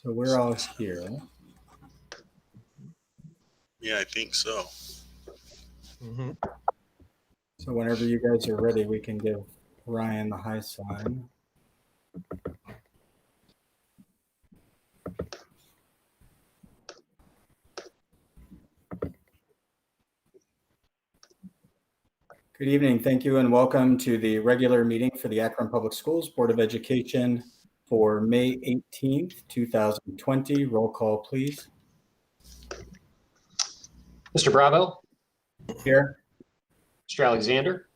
So we're all here. Yeah, I think so. Mm-hmm. So whenever you guys are ready, we can give Ryan the high sign. Good evening. Thank you and welcome to the regular meeting for the Akron Public Schools Board of Education for May 18th, 2020. Roll call, please. Mr. Bravo, Here. Mr. Alexander,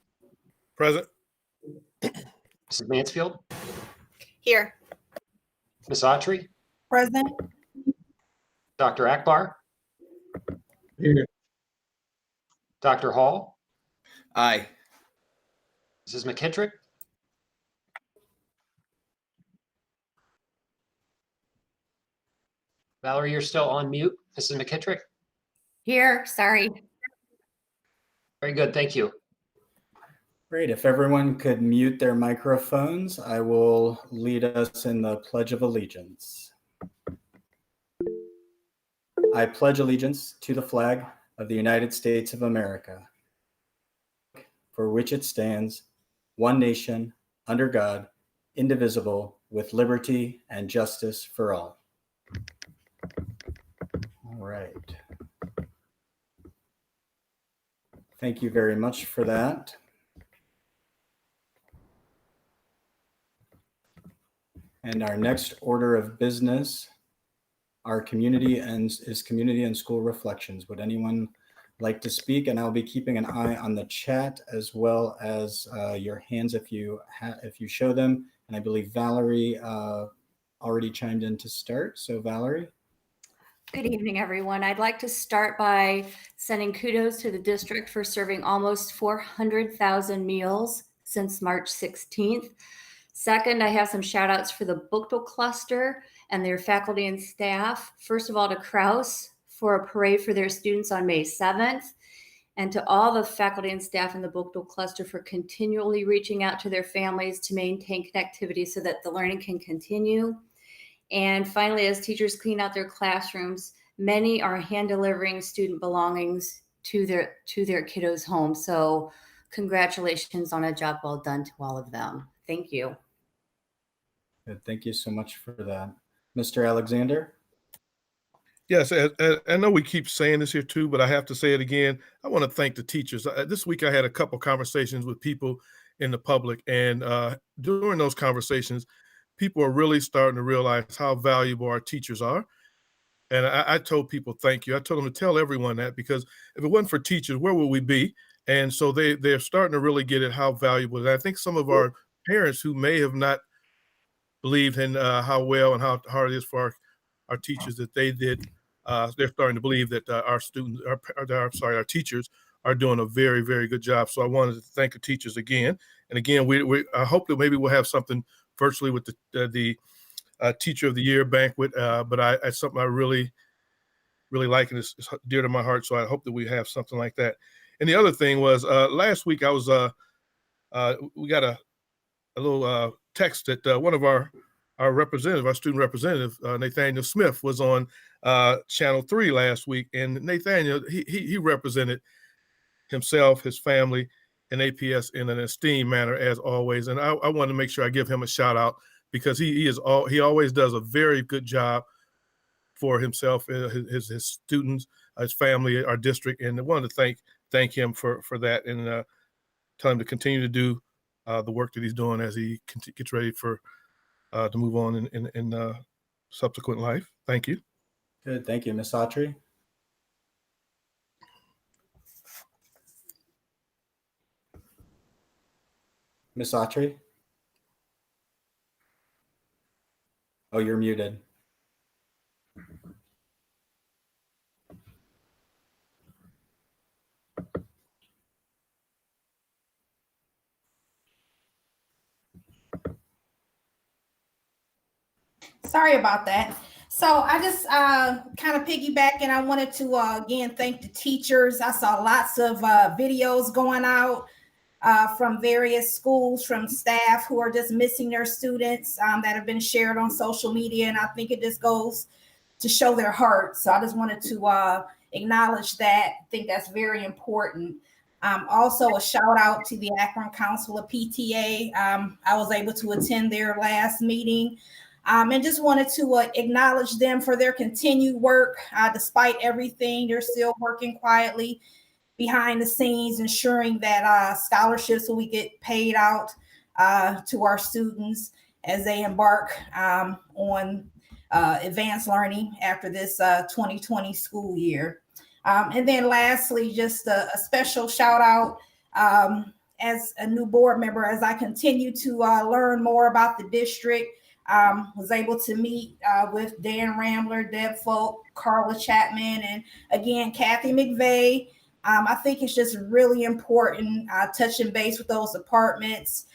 Present. Mrs. Mansfield, Here. Ms. Autry, Present. Dr. Akbar, Here. Dr. Hall, Aye. Mrs. McKittrick, Valerie, you're still on mute. Mrs. McKittrick. Here. Sorry. Very good. Thank you. Great. If everyone could mute their microphones, I will lead us in the Pledge of Allegiance. I pledge allegiance to the flag of the United States of America, for which it stands, one nation, under God, indivisible, with liberty and justice for all. All right. Thank you very much for that. And our next order of business, our community and school reflections. Would anyone like to speak? And I'll be keeping an eye on the chat as well as your hands if you show them. And I believe Valerie already chimed in to start. So Valerie. Good evening, everyone. I'd like to start by sending kudos to the district for serving almost 400,000 meals since March 16th. Second, I have some shout outs for the Bookville cluster and their faculty and staff. First of all, to Krause for a parade for their students on May 7th, and to all the faculty and staff in the Bookville cluster for continually reaching out to their families to maintain connectivity so that the learning can continue. And finally, as teachers clean out their classrooms, many are hand delivering student belongings to their kiddos' home. So congratulations on a job well done to all of them. Thank you. Good. Thank you so much for that. Mr. Alexander? Yes, I know we keep saying this here too, but I have to say it again. I want to thank the teachers. This week I had a couple conversations with people in the public, and during those conversations, people are really starting to realize how valuable our teachers are. And I told people, thank you. I told them to tell everyone that, because if it wasn't for teachers, where would we be? And so they're starting to really get it, how valuable. And I think some of our parents who may have not believed in how well and how hard it is for our teachers that they did, they're starting to believe that our teachers are doing a very, very good job. So I wanted to thank the teachers again. And again, I hope that maybe we'll have something virtually with the Teacher of the Year banquet, but it's something I really, really like, and it's dear to my heart. So I hope that we have something like that. And the other thing was last week I was we got a little text that one of our student representative, Nathaniel Smith, was on Channel 3 last week, and Nathaniel he represented himself, his family, and APS in an esteemed manner as always. And I want to make sure I give him a shout out, because he always does a very good job for himself, his students, his family, our district. And I wanted to thank him for that, and tell him to continue to do the work that he's doing as he gets ready to move on in subsequent life. Thank you. Good. Thank you. Ms. Autry? Ms. Autry? Oh, you're muted. Sorry about that. So I just kind of piggyback, and I wanted to again thank the teachers. I saw lots of videos going out from various schools, from staff who are just missing their students that have been shared on social media. And I think it just goes to show their heart. So I just wanted to acknowledge that. I think that's very important. Also, a shout out to the Akron Council of PTA. I was able to attend their last meeting and just wanted to acknowledge them for their continued work. Despite everything, they're still working quietly behind the scenes, ensuring that scholarships will get paid out to our students as they embark on advanced learning after this 2020 school year. And then lastly, just a special shout out as a new board member, as I continue to learn more about the district, was able to meet with Dan Rambler, Deb Folk, Carla Chapman, and again, Kathy McVeigh. I think it's just really important touching base with those departments,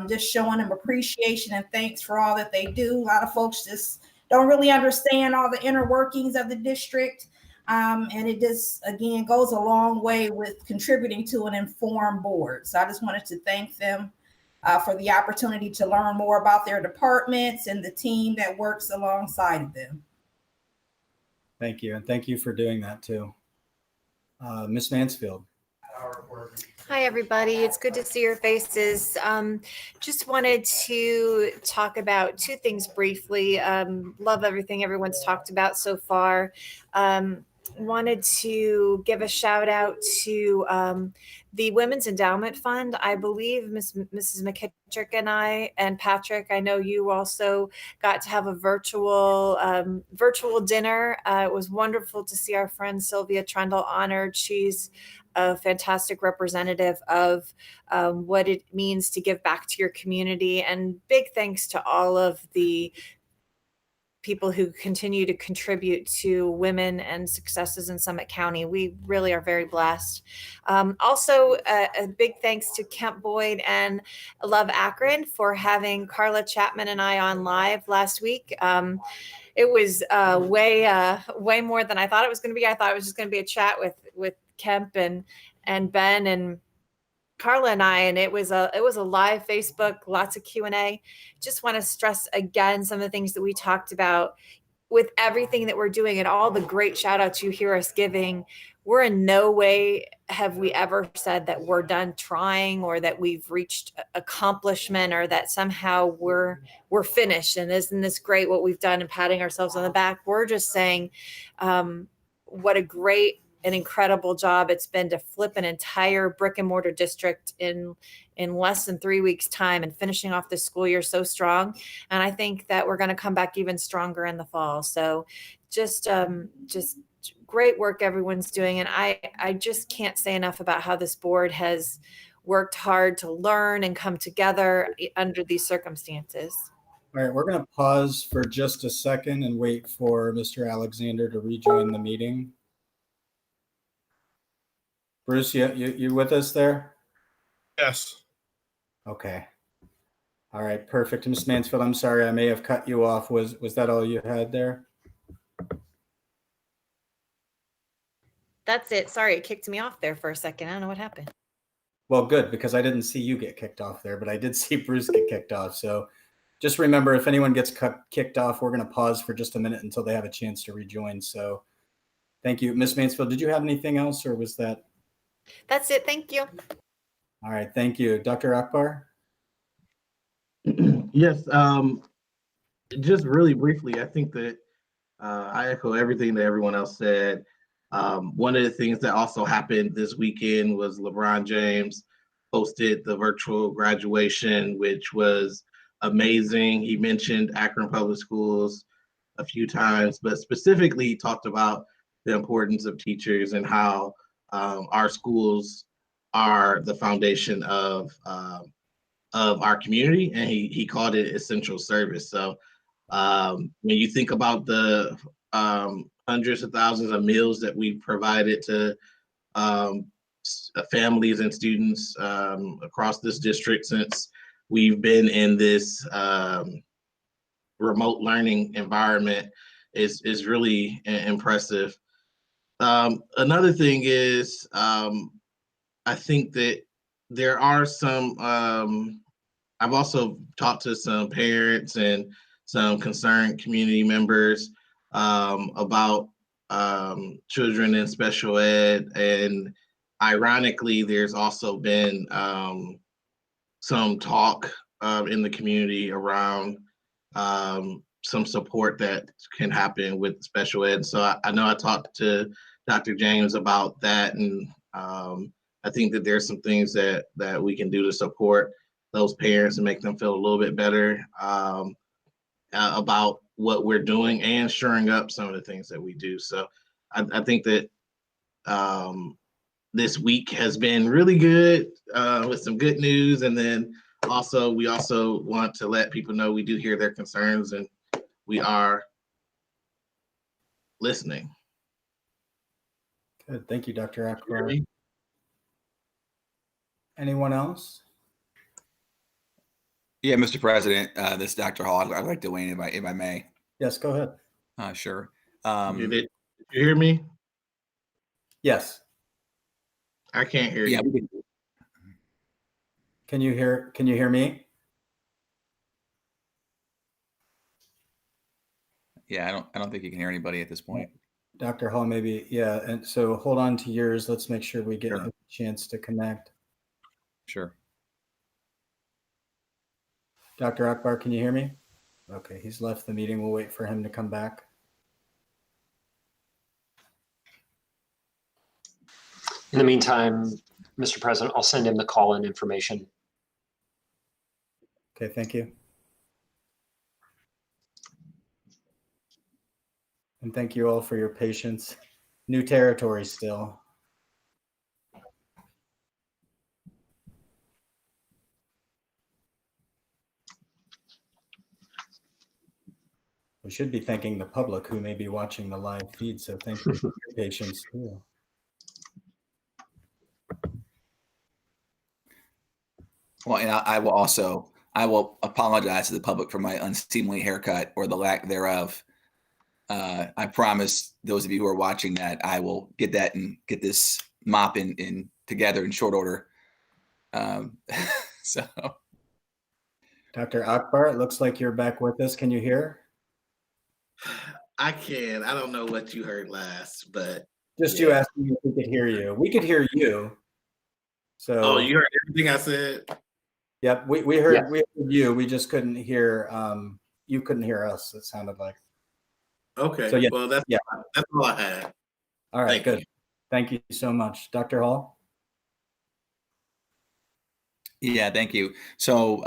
just showing them appreciation and thanks for all that they do. A lot of folks just don't really understand all the inner workings of the district. And it just, again, goes a long way with contributing to an informed board. So I just wanted to thank them for the opportunity to learn more about their departments and the team that works alongside of them. Thank you. And thank you for doing that too. Ms. Mansfield. Hi, everybody. It's good to see your faces. Just wanted to talk about two things briefly. Love everything everyone's talked about so far. Wanted to give a shout out to the Women's Endowment Fund. I believe Mrs. McKittrick and I and Patrick, I know you also got to have a virtual dinner. It was wonderful to see our friend Sylvia Trundle honored. She's a fantastic representative of what it means to give back to your community. And big thanks to all of the people who continue to contribute to women and successes in Summit County. We really are very blessed. Also, a big thanks to Kemp Boyd and Love Akron for having Carla Chapman and I on live last week. It was way more than I thought it was going to be. I thought it was just going to be a chat with Kemp and Ben and Carla and I, and it was a live Facebook, lots of Q&A. Just want to stress again some of the things that we talked about with everything that we're doing and all the great shout outs you hear us giving. We're in no way have we ever said that we're done trying or that we've reached accomplishment or that somehow we're finished and isn't this great what we've done and patting ourselves on the back. We're just saying what a great an incredible job it's been to flip an entire brick and mortar district in less than 3 weeks time and finishing off this school year so strong. And I think that we're going to come back even stronger in the fall. So just great work everyone's doing. And I just can't say enough about how this board has worked hard to learn and come together under these circumstances. All right, we're going to pause for just a second and wait for Mr. Alexander to rejoin the meeting. Bruce, you with us there? Yes. Okay. All right, perfect. Ms. Mansfield, I'm sorry, I may have cut you off. Was that all you had there? That's it. Sorry, it kicked me off there for a second. I don't know what happened. Well, good, because I didn't see you get kicked off there, but I did see Bruce get kicked off. So just remember, if anyone gets kicked off, we're going to pause for just a minute until they have a chance to rejoin. So thank you. Ms. Mansfield, did you have anything else or was that? That's it. Thank you. All right, thank you. Dr. Akbar? Yes, just really briefly, I think that I echo everything that everyone else said. One of the things that also happened this weekend was LeBron James hosted the virtual graduation, which was amazing. He mentioned Akron Public Schools a few times, but specifically he talked about the importance of teachers and how our schools are the foundation of our community, and he called it essential service. So when you think about the hundreds of thousands of meals that we've provided to families and students across this district since we've been in this remote learning environment is really impressive. Another thing is, I think that there are some, I've also talked to some parents and some concerned community members about children in special ed. And ironically, there's also been some talk in the community around some support that can happen with special ed. So I know I talked to Dr. James about that, and I think that there's some things that we can do to support those parents and make them feel a little bit better about what we're doing and shoring up some of the things that we do. So I think that this week has been really good with some good news. And then we also want to let people know we do hear their concerns and we are listening. Good. Thank you, Dr. Akbar. Anyone else? Yeah, Mr. President, this is Dr. Hall. I'd like to weigh in if I may. Yes, go ahead. Sure. Did you hear me? Yes. I can't hear Yeah, you. Can you hear me? Yeah, I don't think you can hear anybody at this point. Dr. Hall, maybe, yeah. And so hold on to yours. Let's make sure we get Sure. a chance to connect. Sure. Dr. Akbar, can you hear me? Okay, he's left the meeting. We'll wait for him to come back. In the meantime, Mr. President, I'll send him the call-in information. Okay, thank you. And thank you all for your patience. New territory still. We should be thanking the public who may be watching the live feed, so thank you for your patience too. Well, and I will apologize to the public for my unseemly haircut or the lack thereof. I promise those of you who are watching that I will get that and get this mop in together in short order. So, Dr. Akbar, it looks like you're back with us. Can you hear? I can. I don't know what you heard last, but Just yeah. you asking if we could hear you. We could hear you. So Oh, you heard everything I said? yep, we heard Yeah. we heard you. We just couldn't hear you couldn't hear us, it sounded like. Okay. So, yeah. Well, that's all I had. All right, Thank good. you. Thank you so much. Dr. Hall? yeah, thank you. So,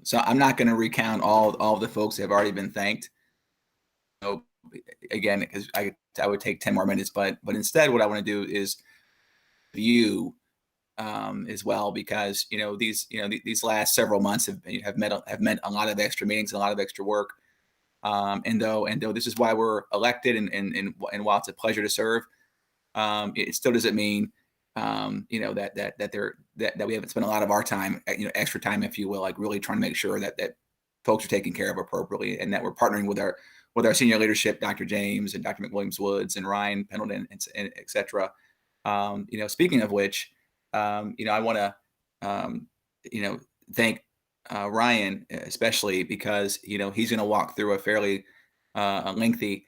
so I'm not going to recount all the folks that have already been thanked. So, again, because I would take 10 more minutes, but instead, what I want to do is view as well, because these last several months have meant a lot of extra meetings and a lot of extra work. And though this is why we're elected, and while it's a pleasure to serve, it still doesn't mean that we haven't spent a lot of our time, extra time, if you will, like really trying to make sure that folks are taken care of appropriately, and that we're partnering with our senior leadership, Dr. James and Dr. McWilliams-Woods and Ryan Pendleton, and et cetera. Speaking of which, I want to thank Ryan, especially because he's going to walk through a fairly lengthy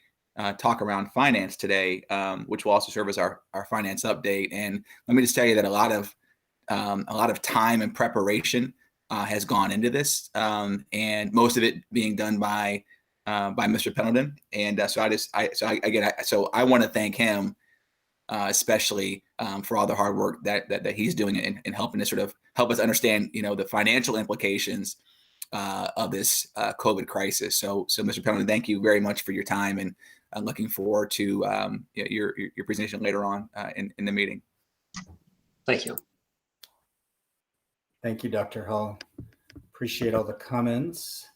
talk around finance today, which will also serve as our finance update. And let me just tell you that a lot of time and preparation has gone into this, and most of it being done by Mr. Pendleton. And so I want to thank him, especially for all the hard work that he's doing in helping to sort of help us understand, the financial implications of this COVID crisis. So Mr. Pendleton, thank you very much for your time, and I'm looking forward to your presentation later on in the meeting. Thank you. Thank you, Dr. Hall. Appreciate all the comments.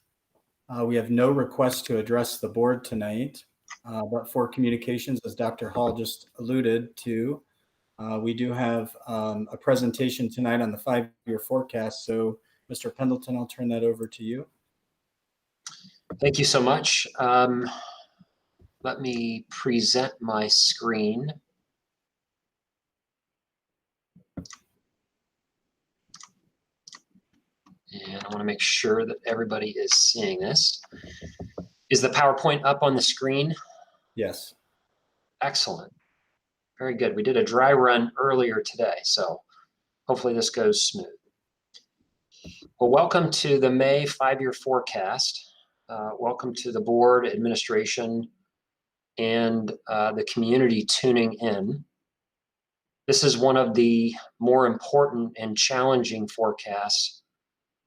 We have no requests to address the board tonight, but for communications, as Dr. Hall just alluded to, we do have a presentation tonight on the 5-year forecast. So Mr. Pendleton, I'll turn that over to you. Thank you so much. Let me present my screen. And I want to make sure that everybody is seeing this. Is the PowerPoint up on the screen? Yes. Excellent. Very good. We did a dry run earlier today, so hopefully this goes smooth. Well, welcome to the May 5-year forecast. Welcome to the board, administration, and the community tuning in. This is one of the more important and challenging forecasts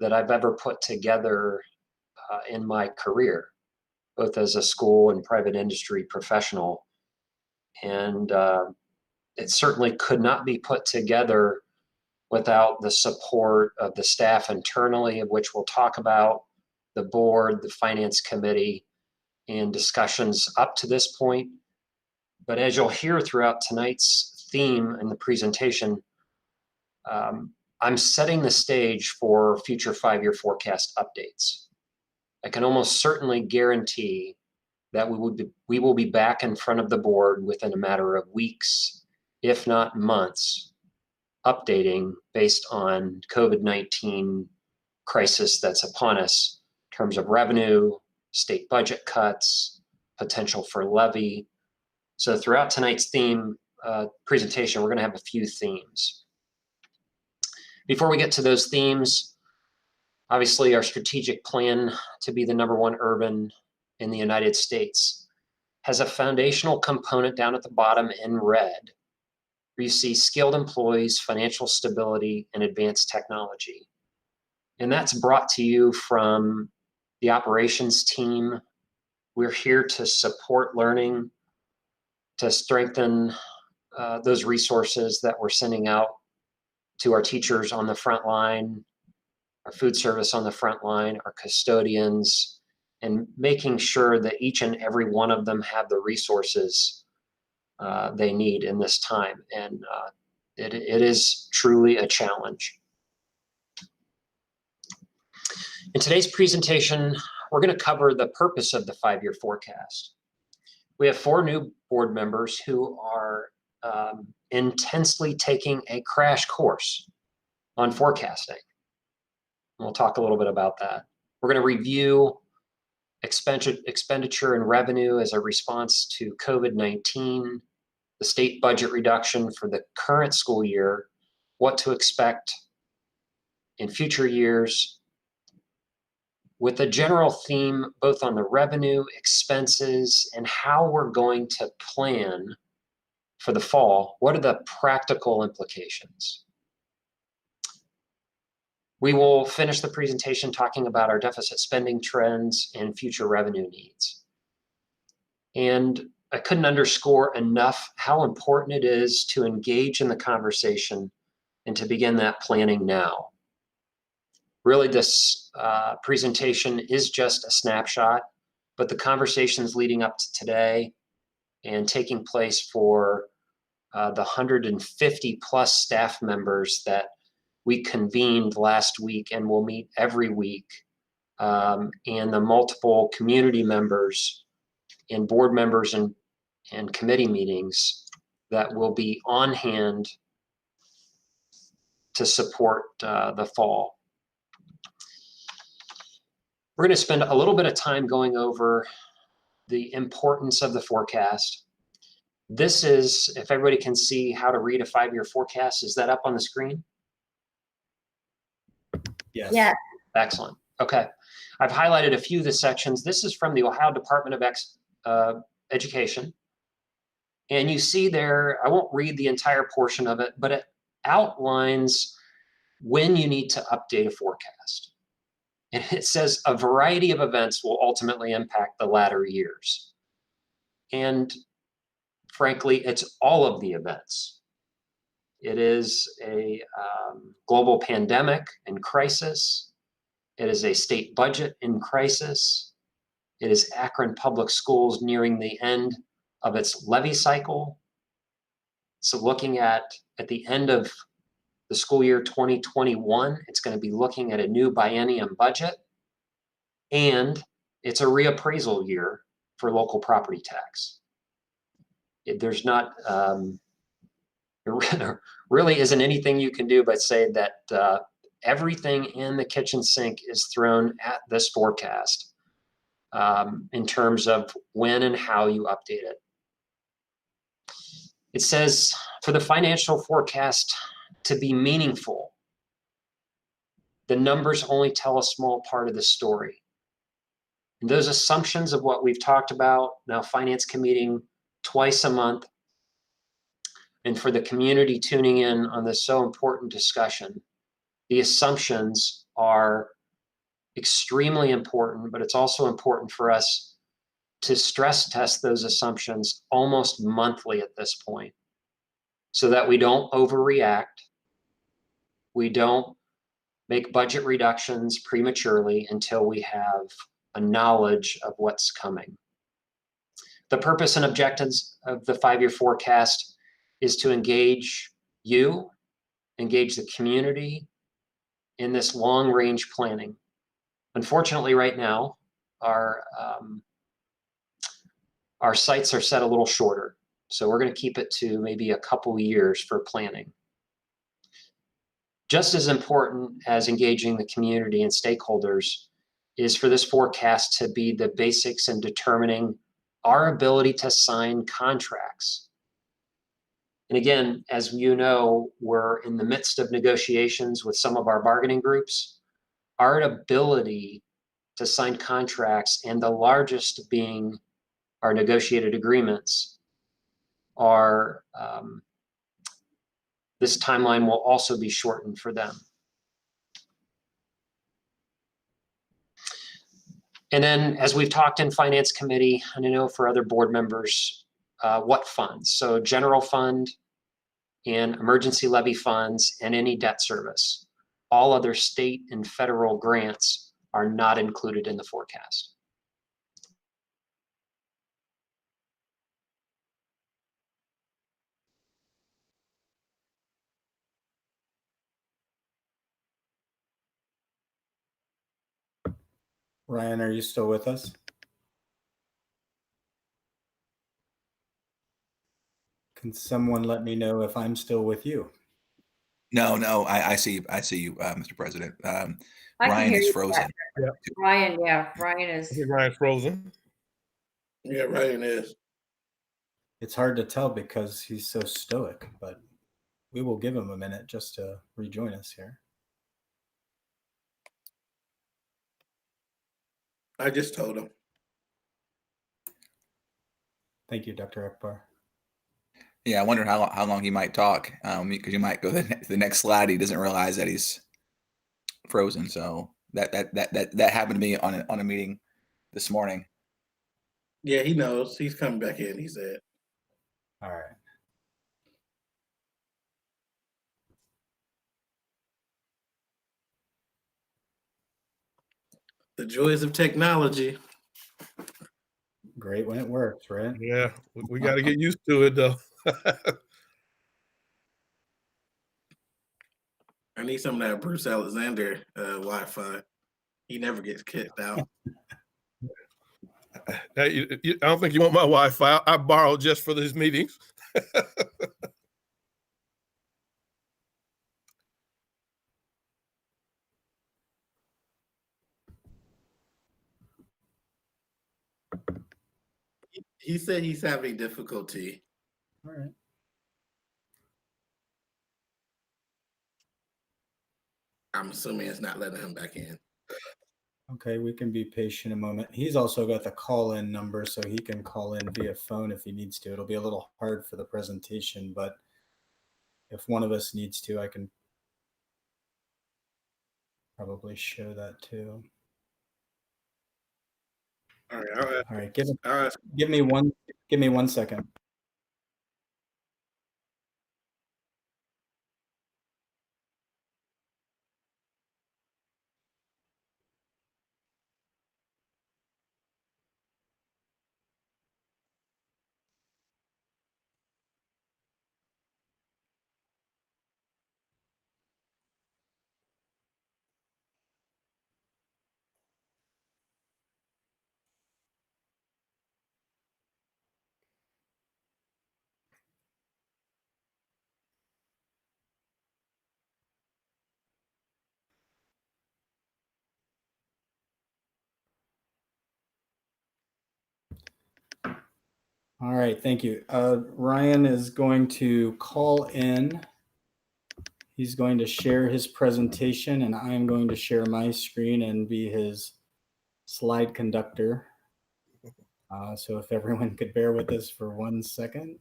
that I've ever put together in my career, both as a school and private industry professional. And it certainly could not be put together without the support of the staff internally, of which we'll talk about, the board, the finance committee, and discussions up to this point. But as you'll hear throughout tonight's theme in the presentation, I'm setting the stage for future 5-year forecast updates. I can almost certainly guarantee that we will be back in front of the board within a matter of weeks, if not months, updating based on COVID-19 crisis that's upon us in terms of revenue, state budget cuts, potential for levy. So throughout tonight's theme presentation, we're going to have a few themes. Before we get to those themes, obviously our strategic plan to be the #1 urban in the United States has a foundational component down at the bottom in red, where you see skilled employees, financial stability, and advanced technology. And that's brought to you from the operations team. We're here to support learning, to strengthen those resources that we're sending out to our teachers on the front line, our food service on the front line, our custodians, and making sure that each and every one of them have the resources they need in this time. And it is truly a challenge. In today's presentation, we're going to cover the purpose of the 5-year forecast. We have 4 new board members who are intensely taking a crash course on forecasting. And we'll talk a little bit about that. We're going to review expenditure and revenue as a response to COVID-19, the state budget reduction for the current school year, what to expect in future years, with a general theme both on the revenue, expenses, and how we're going to plan for the fall. What are the practical implications? We will finish the presentation talking about our deficit spending trends and future revenue needs. And I couldn't underscore enough how important it is to engage in the conversation and to begin that planning now. Really, this presentation is just a snapshot, but the conversations leading up to today and taking place for the 150 plus staff members that we convened last week and will meet every week, and the multiple community members and board members and committee meetings that will be on hand to support the fall. We're going to spend a little bit of time going over the importance of the forecast. This is, if everybody can see how to read a 5-year forecast, is that up on the screen? Yes. Yeah. Excellent. Okay. I've highlighted a few of the sections. This is from the Ohio Department of Education. And you see there, I won't read the entire portion of it, but it outlines when you need to update a forecast. And it says a variety of events will ultimately impact the latter years. And frankly, it's all of the events. It is a global pandemic in crisis. It is a state budget in crisis. It is Akron Public Schools nearing the end of its levy cycle. So looking at the end of the school year 2021, it's going to be looking at a new biennium budget, and it's a reappraisal year for local property tax. There's not, there really isn't anything you can do but say that everything in the kitchen sink is thrown at this forecast in terms of when and how you update it. It says for the financial forecast to be meaningful, the numbers only tell a small part of the story. And those assumptions of what we've talked about, now finance committee twice a month, and for the community tuning in on this so important discussion, the assumptions are extremely important, but it's also important for us to stress test those assumptions almost monthly at this point, so that we don't overreact, we don't make budget reductions prematurely until we have a knowledge of what's coming. The purpose and objectives of the 5-year forecast is to engage you, engage the community in this long-range planning. Unfortunately, right now, our sights are set a little shorter. So we're going to keep it to maybe a couple years for planning. Just as important as engaging the community and stakeholders is for this forecast to be the basics in determining our ability to sign contracts. And again, as you know, we're in the midst of negotiations with some of our bargaining groups. Our ability to sign contracts, and the largest being our negotiated agreements, are this timeline will also be shortened for them. And then, as we've talked in Finance Committee, and I know for other board members, what funds? So general fund and emergency levy funds and any debt service. All other state and federal grants are not included in the forecast. Ryan, are you still with us? Can someone let me know if I'm still with you? No, I see you, Mr. President. I can Ryan hear is you, frozen. Ryan, Ryan I is. think Ryan's frozen. Yeah, Ryan is. It's hard to tell because he's so stoic, but we will give him a minute just to rejoin us here. I just told him. Thank you, Dr. Akbar. Yeah, I wonder how long he might talk, because you might go to the next slide. He doesn't realize that he's frozen. So that happened to me on a meeting this morning. Yeah, he knows. He's coming back in, he said. All right. The joys of technology. Great when it works, right? Yeah, we got to get used to it though. I need some of that Bruce Alexander Wi-Fi. He never gets kicked out. Hey, I don't think you want my Wi-Fi. I borrowed just for these meetings. He said he's having difficulty. All right. I'm assuming it's not letting him back in. Okay, we can be patient a moment. He's also got the call-in number, so he can call in via phone if he needs to. It'll be a little hard for the presentation, but if one of us needs to, I can probably show that too. All right, All right, give me one second. All right, thank you. Ryan is going to call in. He's going to share his presentation, and I am going to share my screen and be his slide conductor. So if everyone could bear with us for 1 second.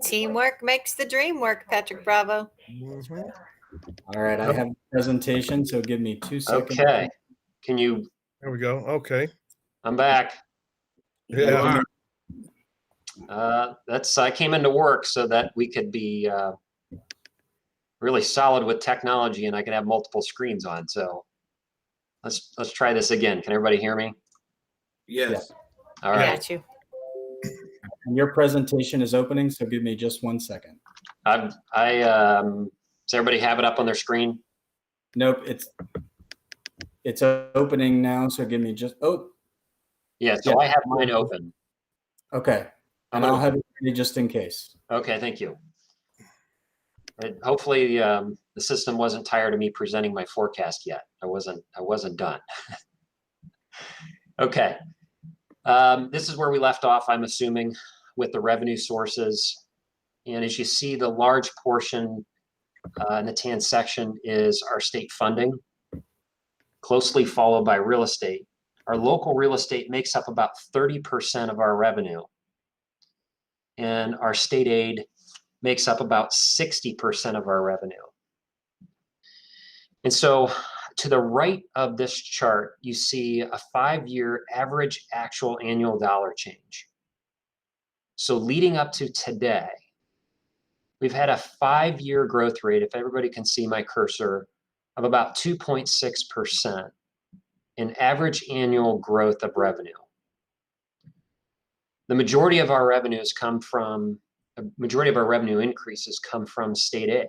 Teamwork makes the dream work, Patrick Bravo. Mhm. All right, I have the presentation, so give me 2 seconds. Okay. Can you, There we go. Okay. I'm back. Yeah. I came into work so that we could be really solid with technology and I can have multiple screens on. So let's try this again. Can everybody hear me? Yes. All right. Got you. And your presentation is opening, so give me just 1 second. Does everybody have it up on their screen? Nope, it's opening now, so give me just, Yeah, so Yeah. I have mine open. okay. And I'll have it ready just in case. Okay, thank you. And hopefully the system wasn't tired of me presenting my forecast yet. I wasn't done. Okay. This is where we left off, I'm assuming, with the revenue sources. And as you see, the large portion in the tan section is our state funding, closely followed by real estate. Our local real estate makes up about 30% of our revenue. And our state aid makes up about 60% of our revenue. And so to the right of this chart, you see a 5-year average actual annual dollar change. So leading up to today, we've had a 5-year growth rate, if everybody can see my cursor, of about 2.6% in average annual growth of revenue. The majority of our revenue increases come from state aid.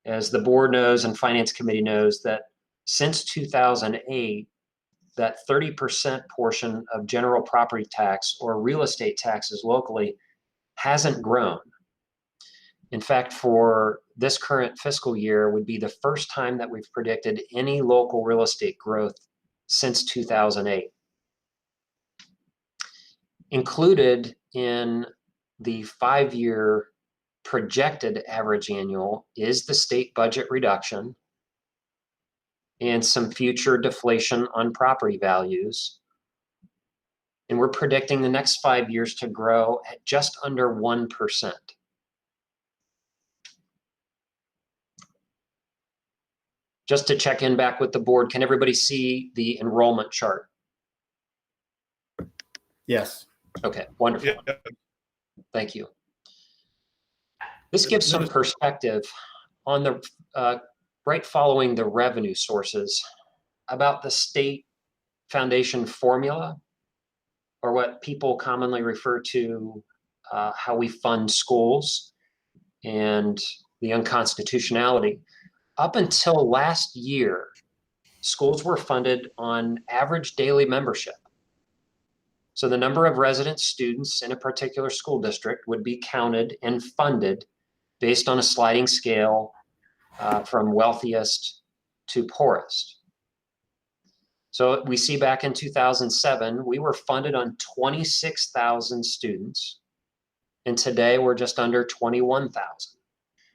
As the board knows and finance committee knows, that since 2008, that 30% portion of general property tax or real estate taxes locally hasn't grown. In fact, for this current fiscal year would be the first time that we've predicted any local real estate growth since 2008. Included in the 5-year projected average annual is the state budget reduction and some future deflation on property values. And we're predicting the next 5 years to grow at just under 1%. Just to check in back with the board, can everybody see the enrollment chart? Yes. Okay, wonderful. Yeah. Thank you. This gives some perspective on the right following the revenue sources about the state foundation formula, or what people commonly refer to how we fund schools and the unconstitutionality. Up until last year, schools were funded on average daily membership. So the number of resident students in a particular school district would be counted and funded based on a sliding scale from wealthiest to poorest. So we see back in 2007, we were funded on 26,000 students, and today we're just under 21,000.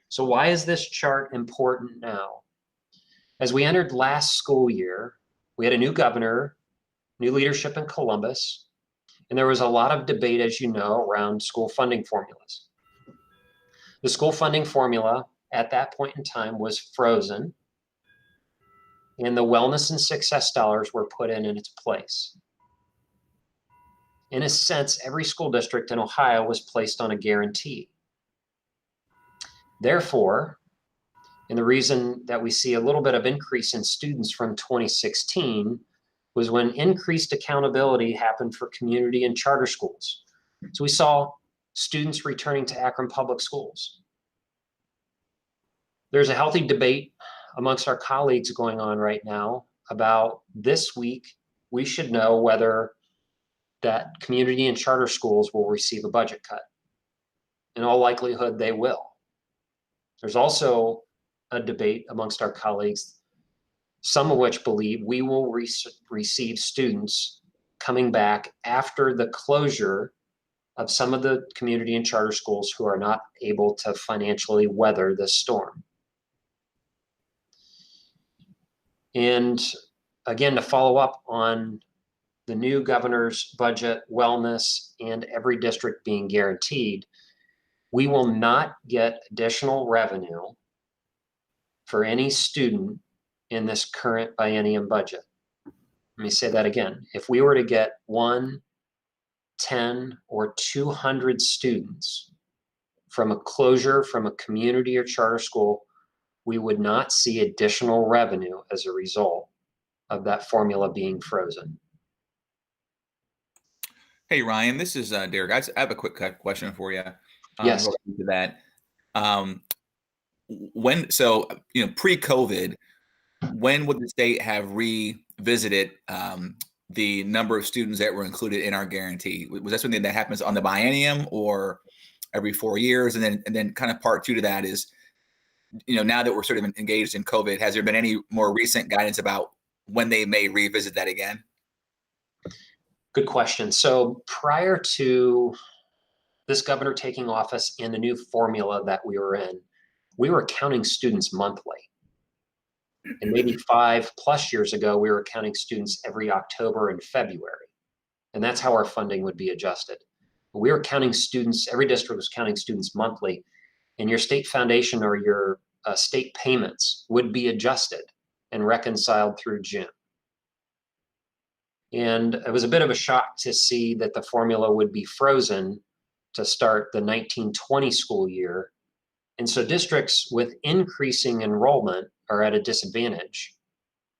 So why is this chart important now? As we entered last school year, we had a new governor, new leadership in Columbus, and there was a lot of debate, as you know, around school funding formulas. The school funding formula at that point in time was frozen, and the wellness and success dollars were put in its place. In a sense, every school district in Ohio was placed on a guarantee. Therefore, and the reason that we see a little bit of increase in students from 2016 was when increased accountability happened for community and charter schools. So we saw students returning to Akron Public Schools. There's a healthy debate amongst our colleagues going on right now about this week, we should know whether that community and charter schools will receive a budget cut. In all likelihood, they will. There's also a debate amongst our colleagues some of which believe we will receive students coming back after the closure of some of the community and charter schools who are not able to financially weather this storm. And again, to follow up on the new governor's budget, wellness, and every district being guaranteed, we will not get additional revenue for any student in this current biennium budget. Let me say that again. If we were to get 1, 10, or 200 students from a closure from a community or charter school, we would not see additional revenue as a result of that formula being frozen. Hey, Ryan, this is Derek. I have a quick question for you. Yes. Related to that. Pre-COVID, when would the state have revisited the number of students that were included in our guarantee? Was that something that happens on the biennium or every 4 years? And then kind of part two to that is, now that we're sort of engaged in COVID, has there been any more recent guidance about when they may revisit that again? Good question. So prior to this governor taking office and the new formula that we were in, we were counting students monthly. And maybe 5+ years ago, we were counting students every October and February. And that's how our funding would be adjusted. We were counting students, every district was counting students monthly, and your state foundation or your state payments would be adjusted and reconciled through June. And it was a bit of a shock to see that the formula would be frozen to start the 1920 school year. And so districts with increasing enrollment are at a disadvantage,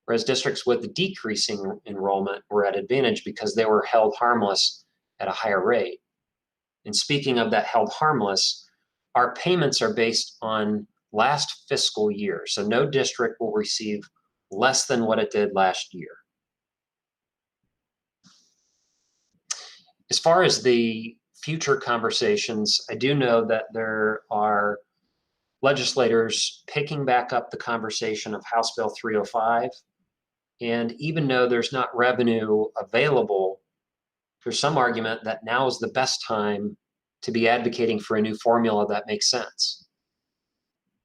whereas districts with decreasing enrollment were at advantage because they were held harmless at a higher rate. And speaking of that held harmless, our payments are based on last fiscal year. So no district will receive less than what it did last year. As far as the future conversations, I do know that there are legislators picking back up the conversation of House Bill 305. And even though there's not revenue available, there's some argument that now is the best time to be advocating for a new formula that makes sense.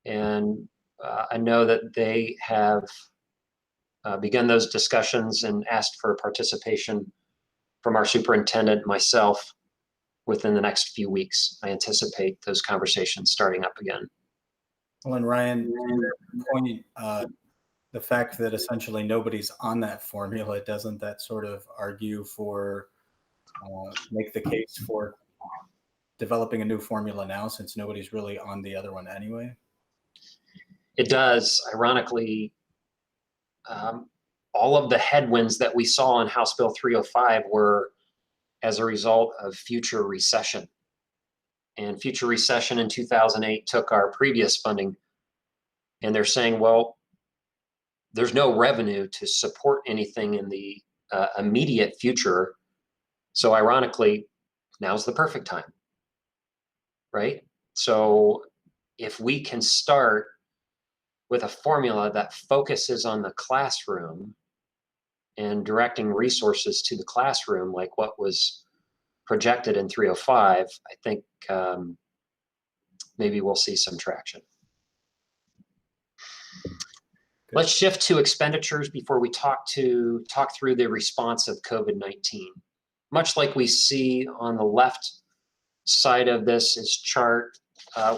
And I know that they have begun those discussions and asked for participation from our superintendent, myself, within the next few weeks. I anticipate those conversations starting up again. Well, and Ryan, to your point, the fact that essentially nobody's on that formula, doesn't that sort of argue for, make the case for developing a new formula now, since nobody's really on the other one anyway? It does. Ironically, all of the headwinds that we saw in House Bill 305 were as a result of future recession. And future recession in 2008 took our previous funding, and they're saying, well, there's no revenue to support anything in the immediate future. So ironically, now's the perfect time, right? So if we can start with a formula that focuses on the classroom and directing resources to the classroom, like what was projected in 305, I think maybe we'll see some traction. Good. Let's shift to expenditures before we talk through the response of COVID-19. Much like we see on the left side of this is chart,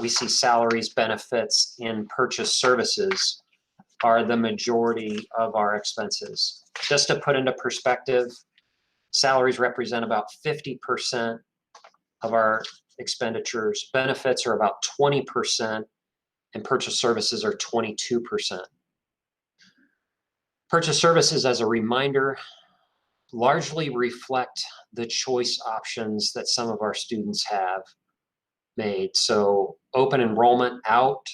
we see salaries, benefits, and purchase services are the majority of our expenses. Just to put into perspective, salaries represent about 50% of our expenditures, benefits are about 20%, and purchase services are 22%. Purchase services, as a reminder, largely reflect the choice options that some of our students have made. So open enrollment out,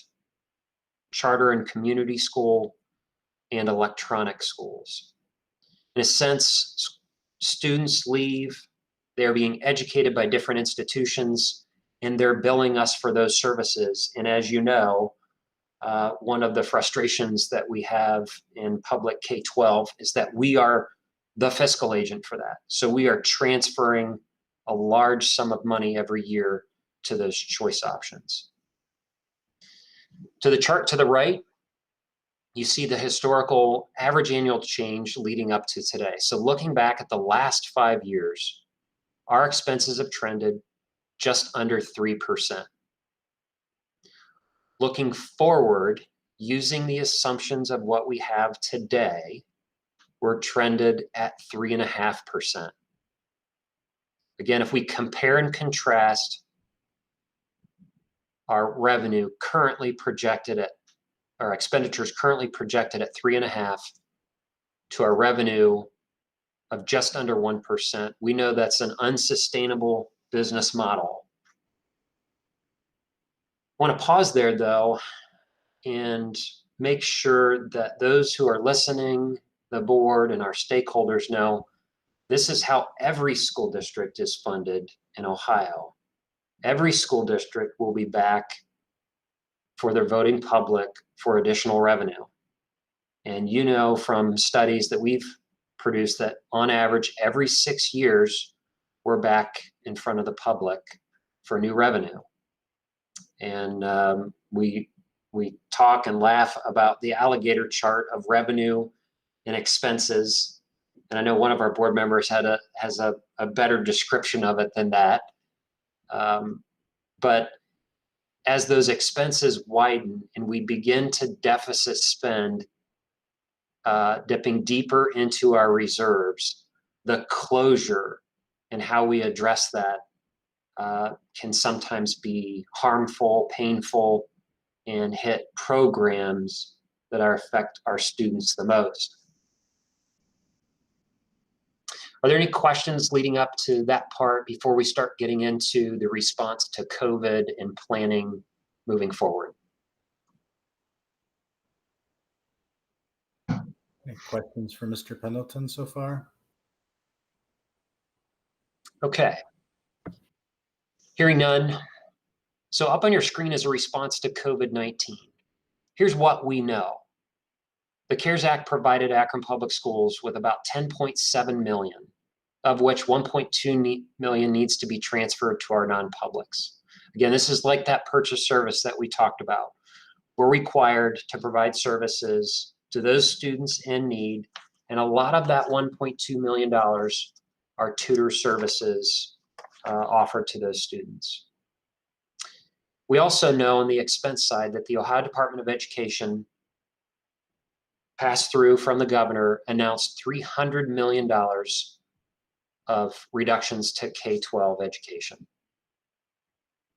charter and community school, and electronic schools. In a sense, students leave, they're being educated by different institutions, and they're billing us for those services. And as you know, one of the frustrations that we have in public K-12 is that we are the fiscal agent for that. So we are transferring a large sum of money every year to those choice options. To the chart to the right, you see the historical average annual change leading up to today. So looking back at the last 5 years, our expenses have trended just under 3%. Looking forward, using the assumptions of what we have today, we're trended at 3.5%. Again, if we compare and contrast our revenue currently projected at, our expenditures currently projected at 3.5 to our revenue of just under 1%, we know that's an unsustainable business model. I want to pause there though and make sure that those who are listening, the board and our stakeholders know this is how every school district is funded in Ohio. Every school district will be back for their voting public for additional revenue. And you know from studies that we've produced that on average every 6 years, we're back in front of the public for new revenue. And we talk and laugh about the alligator chart of revenue and expenses. And I know one of our board members has a better description of it than that. But as those expenses widen and we begin to deficit spend, dipping deeper into our reserves, the closure and how we address that can sometimes be harmful, painful, and hit programs that affect our students the most. Are there any questions leading up to that part before we start getting into the response to COVID and planning moving forward? Any questions for Mr. Pendleton so far? Okay. Hearing none. So up on your screen is a response to COVID-19. Here's what we know. The CARES Act provided Akron Public Schools with about 10.7 million, of which 1.2 million needs to be transferred to our non-publics. Again, this is like that purchase service that we talked about. We're required to provide services to those students in need, and a lot of that $1.2 million are tutor services offered to those students. We also know on the expense side that the Ohio Department of Education passed through from the governor, announced $300 million of reductions to K-12 education.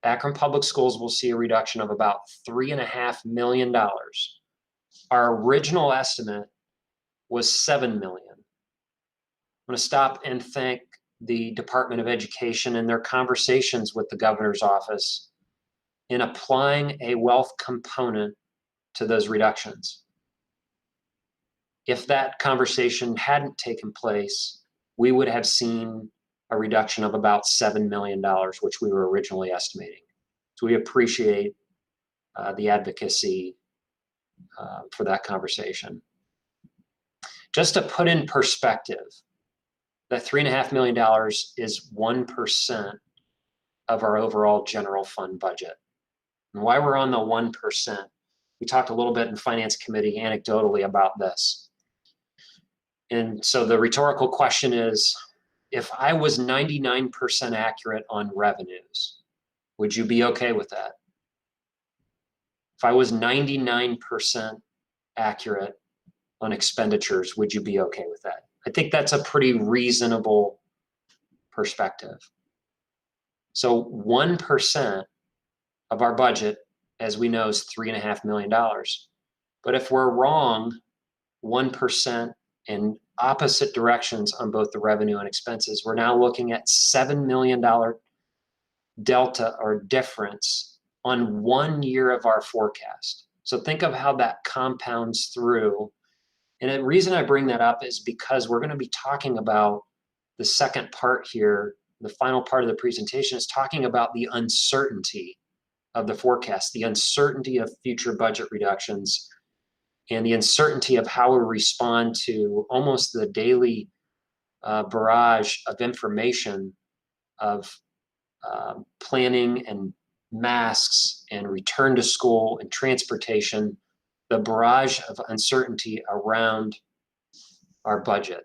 Akron Public Schools will see a reduction of about $3.5 million. Our original estimate was $7 million. I'm going to stop and thank the Department of Education and their conversations with the governor's office in applying a wealth component to those reductions. If that conversation hadn't taken place, we would have seen a reduction of about $7 million, which we were originally estimating. So we appreciate the advocacy for that conversation. Just to put in perspective, that $3.5 million is 1% of our overall general fund budget. And why we're on the 1%, we talked a little bit in Finance Committee anecdotally about this. And so the rhetorical question is, if I was 99% accurate on revenues, would you be okay with that? If I was 99% accurate on expenditures, would you be okay with that? I think that's a pretty reasonable perspective. So 1% of our budget, as we know, is $3.5 million. But if we're wrong 1% in opposite directions on both the revenue and expenses, we're now looking at $7 million delta or difference on 1 year of our forecast. So think of how that compounds through. And the reason I bring that up is because we're going to be talking about the second part here. The final part of the presentation is talking about the uncertainty of the forecast, the uncertainty of future budget reductions, and the uncertainty of how we respond to almost the daily barrage of information of planning and masks and return to school and transportation, the barrage of uncertainty around our budget.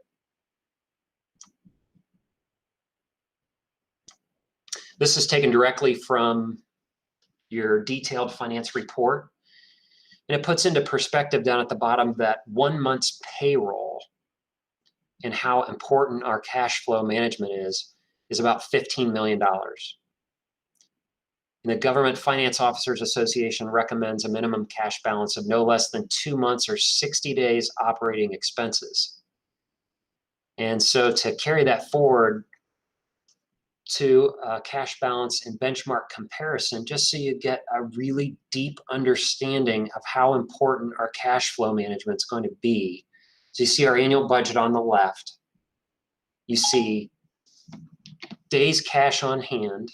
This is taken directly from your detailed finance report. And it puts into perspective down at the bottom that 1 month's payroll and how important our cash flow management is about $15 million. And the Government Finance Officers Association recommends a minimum cash balance of no less than 2 months or 60 days operating expenses. And so to carry that forward to a cash balance and benchmark comparison, just so you get a really deep understanding of how important our cash flow management is going to be. So you see our annual budget on the left. You see days cash on hand.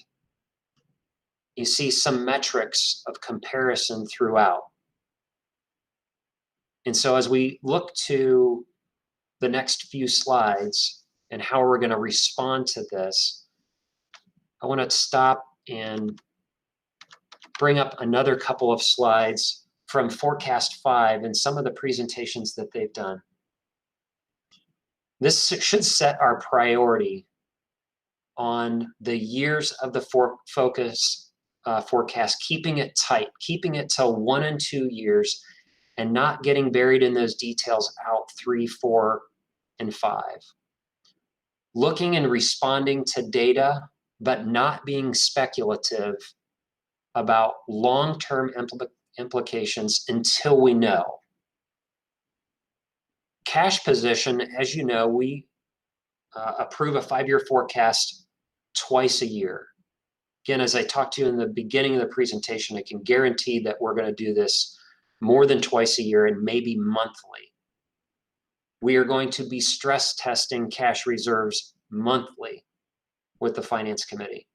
You see some metrics of comparison throughout. And so as we look to the next few slides and how we're going to respond to this, I want to stop and bring up another couple of slides from Forecast 5 and some of the presentations that they've done. This should set our priority on the years of the forecast, keeping it tight, keeping it to 1 and 2 years, and not getting buried in those details out 3, 4, and 5. Looking and responding to data, but not being speculative about long-term implications until we know. Cash position, as you know, we approve a 5-year forecast twice a year. Again, as I talked to you in the beginning of the presentation, I can guarantee that we're going to do this more than twice a year and maybe monthly. We are going to be stress testing cash reserves monthly with the Finance Committee.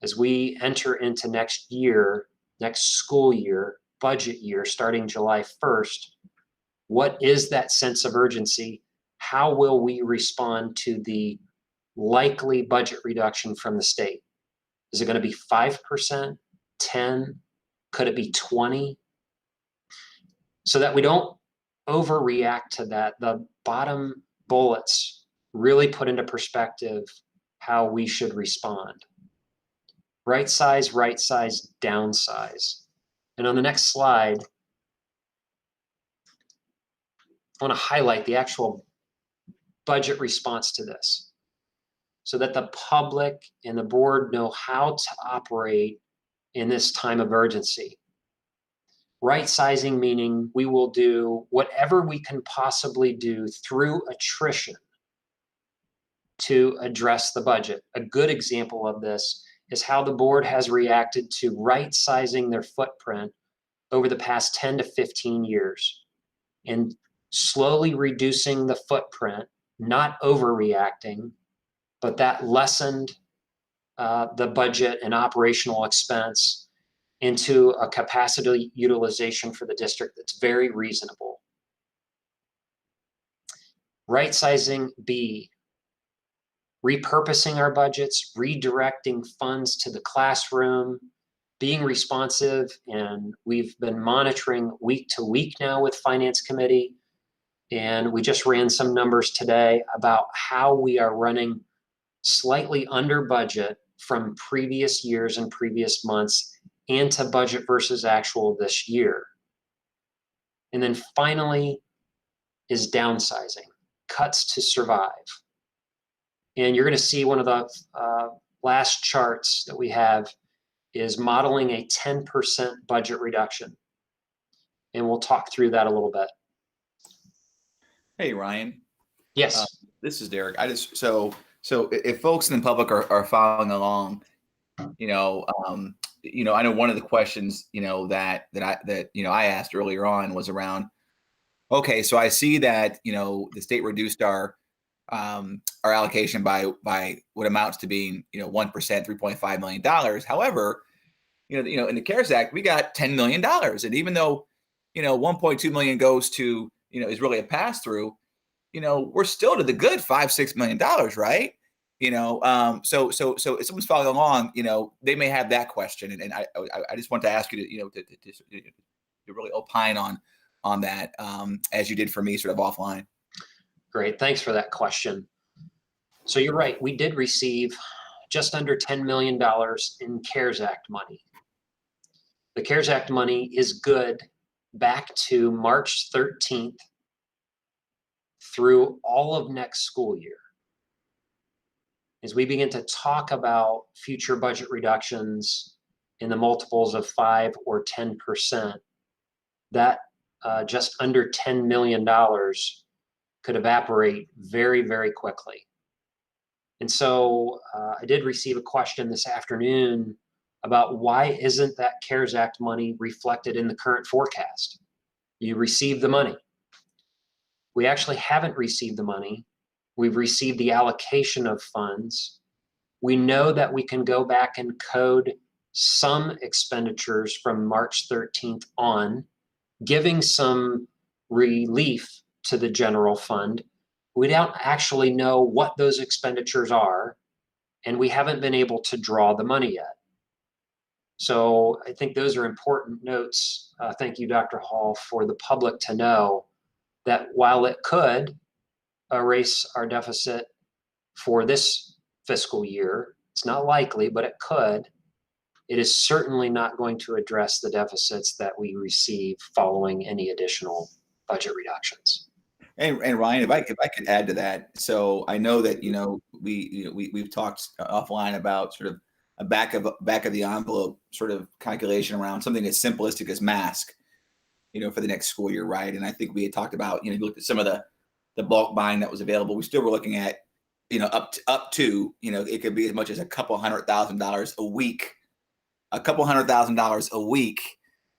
As we enter into next year, next school year, budget year, starting July 1st, what is that sense of urgency? How will we respond to the likely budget reduction from the state? Is it going to be 5%, 10? Could it be 20? So that we don't overreact to that, the bottom bullets really put into perspective how we should respond. Right size, downsize. And on the next slide, I want to highlight the actual budget response to this so that the public and the board know how to operate in this time of urgency. Right sizing meaning we will do whatever we can possibly do through attrition to address the budget. A good example of this is how the board has reacted to right sizing their footprint over the past 10 to 15 years and slowly reducing the footprint, not overreacting, but that lessened the budget and operational expense into a capacity utilization for the district that's very reasonable. Right sizing B, repurposing our budgets, redirecting funds to the classroom, being responsive, and we've been monitoring week to week now with Finance Committee, and we just ran some numbers today about how we are running slightly under budget from previous years and previous months and to budget versus actual this year. And then finally is downsizing, cuts to survive. And you're going to see one of the last charts that we have is modeling a 10% budget reduction. And we'll talk through that a little bit. Hey, Ryan. Yes. This is Derek. So if folks in the public are following along, I know one of the questions, that I asked earlier on was around, okay, so I see that, the state reduced our allocation by what amounts to being, 1%, $3.5 million. However, in the CARES Act, we got $10 million. And even though, 1.2 million goes to, is really a pass through, we're still to the good $5-6 million, right? So if someone's following along, they may have that question. And I just want to ask you to really opine on that, as you did for me, sort of offline. Great, thanks for that question. So you're right, we did receive just under $10 million in CARES Act money. The CARES Act money is good back to March 13th through all of next school year. As we begin to talk about future budget reductions in the multiples of 5 or 10%, that just under $10 million could evaporate very, very quickly. And so I did receive a question this afternoon about why isn't that CARES Act money reflected in the current forecast? You received the money. We actually haven't received the money. We've received the allocation of funds. We know that we can go back and code some expenditures from March 13th on, giving some relief to the general fund. We don't actually know what those expenditures are, and we haven't been able to draw the money yet. So I think those are important notes. Thank you, Dr. Hall, for the public to know that while it could erase our deficit for this fiscal year, it's not likely, but it could. It is certainly not going to address the deficits that we receive following any additional budget reductions. And Ryan, if I could add to that, so I know that we've talked offline about sort of a back of the envelope sort of calculation around something as simplistic as mask, for the next school year, right? And I think we had talked about, you looked at some of the bulk buying that was available. We still were looking at, up to, it could be as much as $200,000 a week, $200,000 a week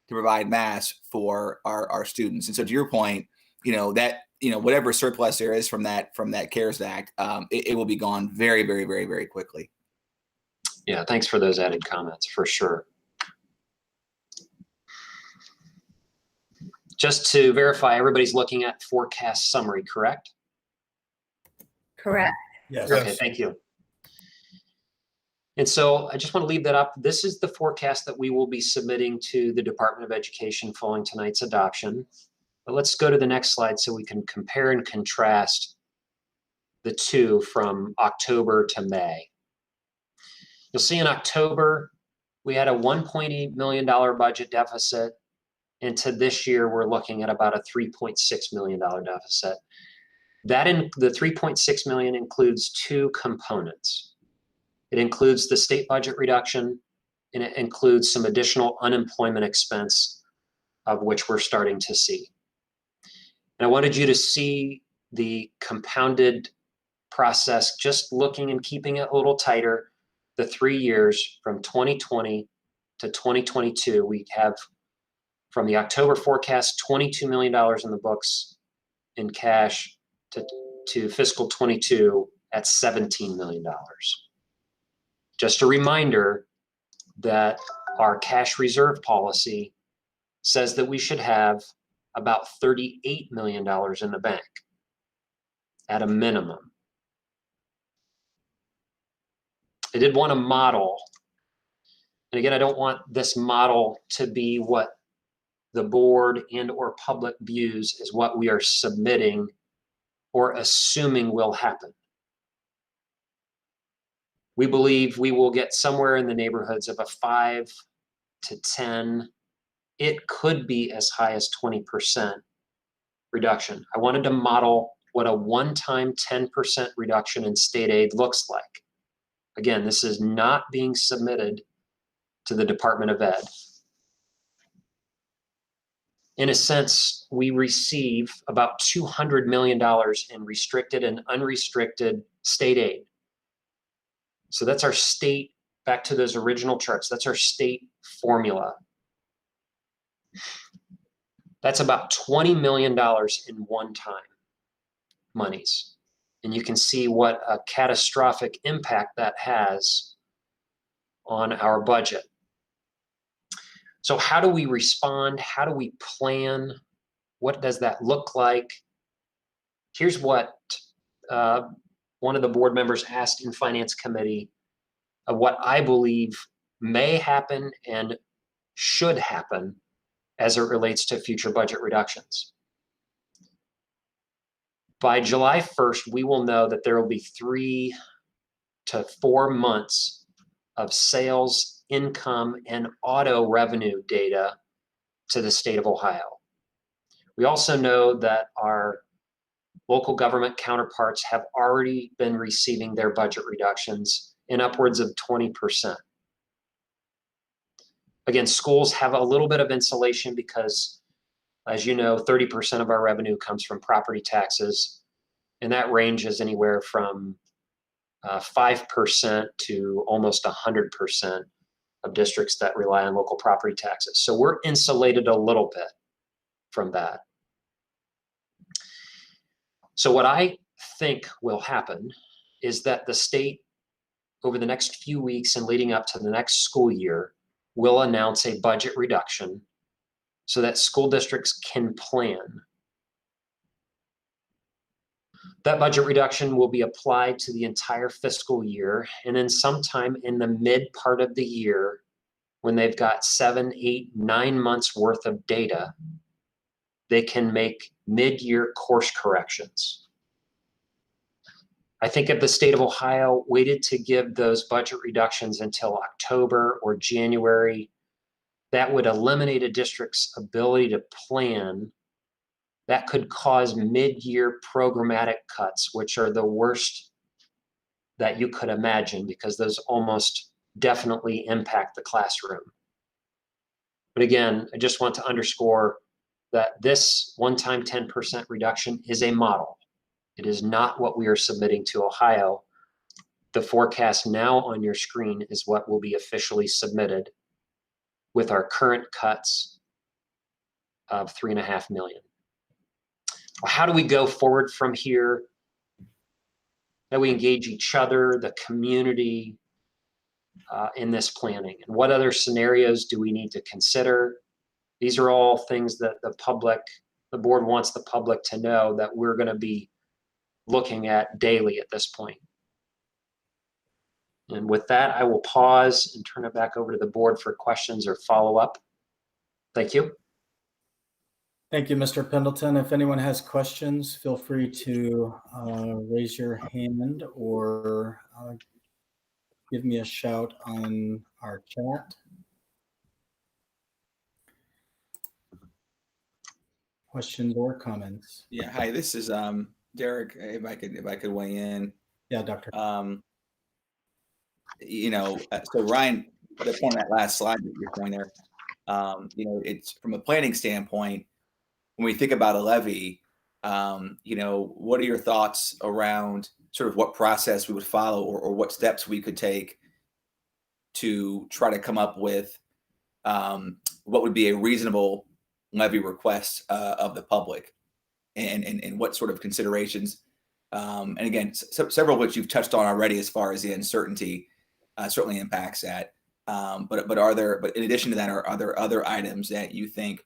to provide masks for our students. And so to your point, that whatever surplus there is from that CARES Act, it will be gone very, very, very, very quickly. Yeah, thanks for those added comments, for sure. Just to verify, everybody's looking at forecast summary, correct? Correct. Yes. Okay, thank you. And so I just want to leave that up. This is the forecast that we will be submitting to the Department of Education following tonight's adoption. But let's go to the next slide so we can compare and contrast the two from October to May. You'll see in October, we had a $1.8 million budget deficit. And to this year, we're looking at about a $3.6 million deficit. The $3.6 million includes two components. It includes the state budget reduction, and it includes some additional unemployment expense, of which we're starting to see. And I wanted you to see the compounded process, just looking and keeping it a little tighter. The 3 years from 2020 to 2022, we have, from the October forecast, $22 million in the books in cash to fiscal 22 at $17 million. Just a reminder that our cash reserve policy says that we should have about $38 million in the bank at a minimum. I did want to model, and again, I don't want this model to be what the board and or public views as what we are submitting or assuming will happen. We believe we will get somewhere in the neighborhoods of a 5 to 10, it could be as high as 20% reduction. I wanted to model what a one-time 10% reduction in state aid looks like. Again, this is not being submitted to the Department of Ed. In a sense, we receive about $200 million in restricted and unrestricted state aid. So that's our state, back to those original charts, that's our state formula. That's about $20 million in one-time monies. And you can see what a catastrophic impact that has on our budget. So how do we respond? How do we plan? What does that look like? Here's what one of the board members asked in Finance Committee of what I believe may happen and should happen as it relates to future budget reductions. By July 1st, we will know that there will be 3 to 4 months of sales, income, and auto revenue data to the state of Ohio. We also know that our local government counterparts have already been receiving their budget reductions in upwards of 20%. Again, schools have a little bit of insulation because, as you know, 30% of our revenue comes from property taxes, and that ranges anywhere from 5% to almost 100% of districts that rely on local property taxes. So we're insulated a little bit from that. So what I think will happen is that the state, over the next few weeks and leading up to the next school year, will announce a budget reduction so that school districts can plan. That budget reduction will be applied to the entire fiscal year, and then sometime in the mid part of the year, when they've got 7, 8, 9 months worth of data, they can make mid-year course corrections. I think if the state of Ohio waited to give those budget reductions until October or January, that would eliminate a district's ability to plan. That could cause mid-year programmatic cuts, which are the worst that you could imagine because those almost definitely impact the classroom. But again, I just want to underscore that this one-time 10% reduction is a model. It is not what we are submitting to Ohio. The forecast now on your screen is what will be officially submitted with our current cuts of $3.5 million. How do we go forward from here? How do we engage each other, the community, in this planning? And what other scenarios do we need to consider? These are all things that the board wants the public to know that we're going to be looking at daily at this point. And with that, I will pause and turn it back over to the board for questions or follow-up. Thank you. Thank you, Mr. Pendleton. If anyone has questions, feel free to raise your hand or give me a shout on our chat. Questions or comments? Yeah, hi, this is Derek. If I could weigh in. Yeah, Doctor. So Ryan, the point on that last slide that you're showing there, it's from a planning standpoint. When we think about a levy, what are your thoughts around sort of what process we would follow or what steps we could take to try to come up with what would be a reasonable levy request of the public and what sort of considerations? And again, several of which you've touched on already as far as the uncertainty certainly impacts that. But in addition to that, are there other items that you think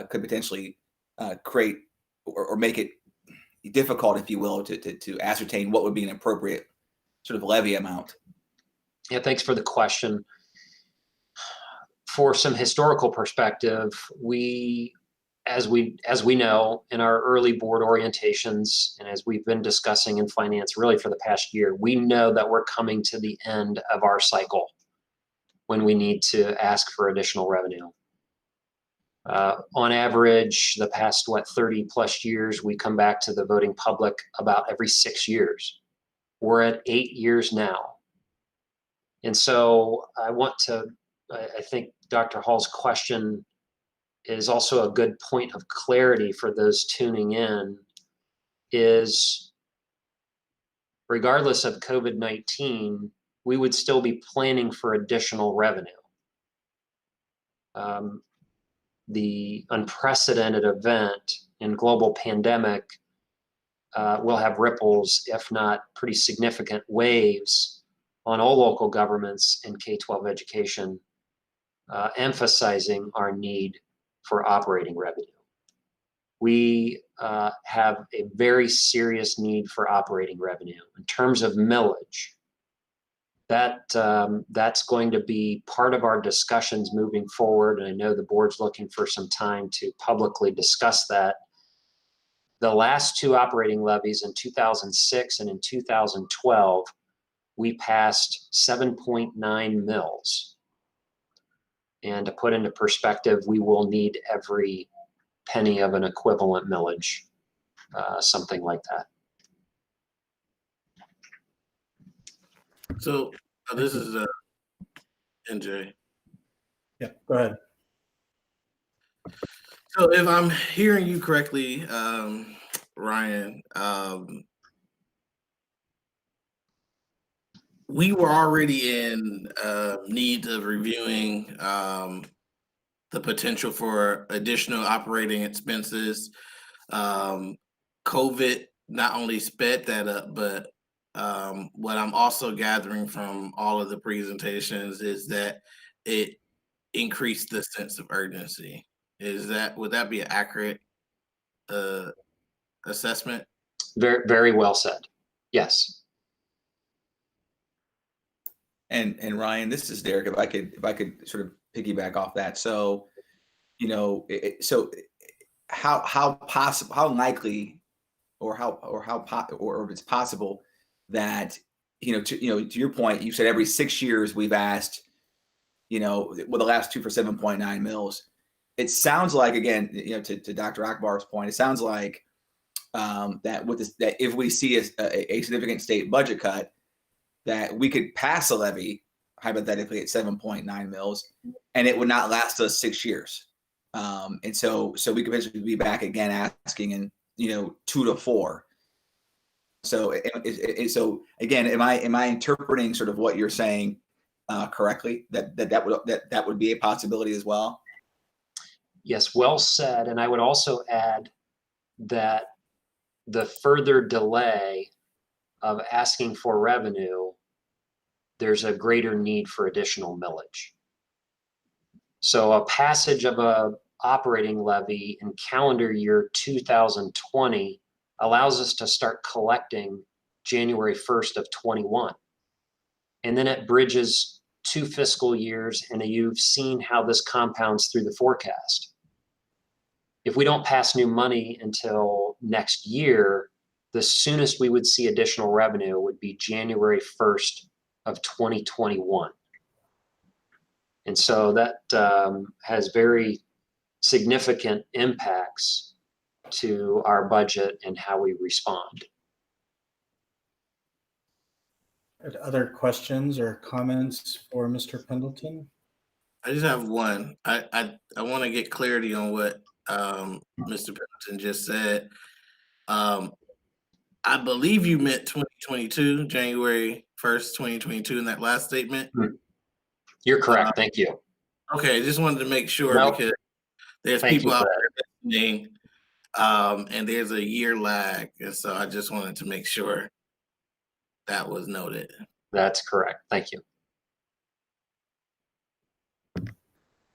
could potentially create or make it difficult, if you will, to ascertain what would be an appropriate sort of levy amount? Yeah, thanks for the question. For some historical perspective, as we know in our early board orientations, and as we've been discussing in finance really for the past year, we know that we're coming to the end of our cycle when we need to ask for additional revenue. On average, the past 30 plus years, we come back to the voting public about every 6 years. We're at 8 years now. And so I think Dr. Hall's question is also a good point of clarity for those tuning in, is regardless of COVID-19, we would still be planning for additional revenue. The unprecedented event in global pandemic will have ripples, if not pretty significant waves, on all local governments in K-12 education emphasizing our need for operating revenue. We have a very serious need for operating revenue. In terms of millage, that's going to be part of our discussions moving forward. And I know the board's looking for some time to publicly discuss that. The last two operating levies in 2006 and in 2012, we passed 7.9 mils. And to put into perspective, we will need every penny of an equivalent millage, something like that. So this is NJ. Yeah, go ahead. So if I'm hearing you correctly, Ryan, we were already in need of reviewing the potential for additional operating expenses. COVID not only sped that up, but what I'm also gathering from all of the presentations is that it increased the sense of urgency. Would that be an accurate assessment? Very, very well said. Yes. And Ryan, this is Derek. If I could sort of piggyback off that. So, so how likely, or if it's possible that to your point, you said every 6 years we've asked, well, the last two for 7.9 mils. It sounds like, again, to Dr. Akbar's point, it sounds like that with this, that if we see a significant state budget cut, that we could pass a levy hypothetically at 7.9 mils, and it would not last us 6 years. And so we could basically be back again asking in 2 to 4. So again, am I interpreting sort of what you're saying correctly? That would be a possibility as well. Yes, well said. And I would also add that the further delay of asking for revenue, there's a greater need for additional millage. So a passage of a operating levy in calendar year 2020 allows us to start collecting January 1st of 21. And then it bridges 2 fiscal years, and you've seen how this compounds through the forecast. If we don't pass new money until next year, the soonest we would see additional revenue would be January 1st of 2021. And so that has very significant impacts to our budget and how we respond. Other questions or comments for Mr. Pendleton? I just have one. I want to get clarity on what Mr. Pendleton just said. I believe you meant 2022, January 1st, 2022 in that last statement. You're correct. Thank you. Okay, just wanted to make sure because there's Thank people you out for there listening, and there's a year lag, and so I just wanted to make sure that was noted. That's correct. Thank you.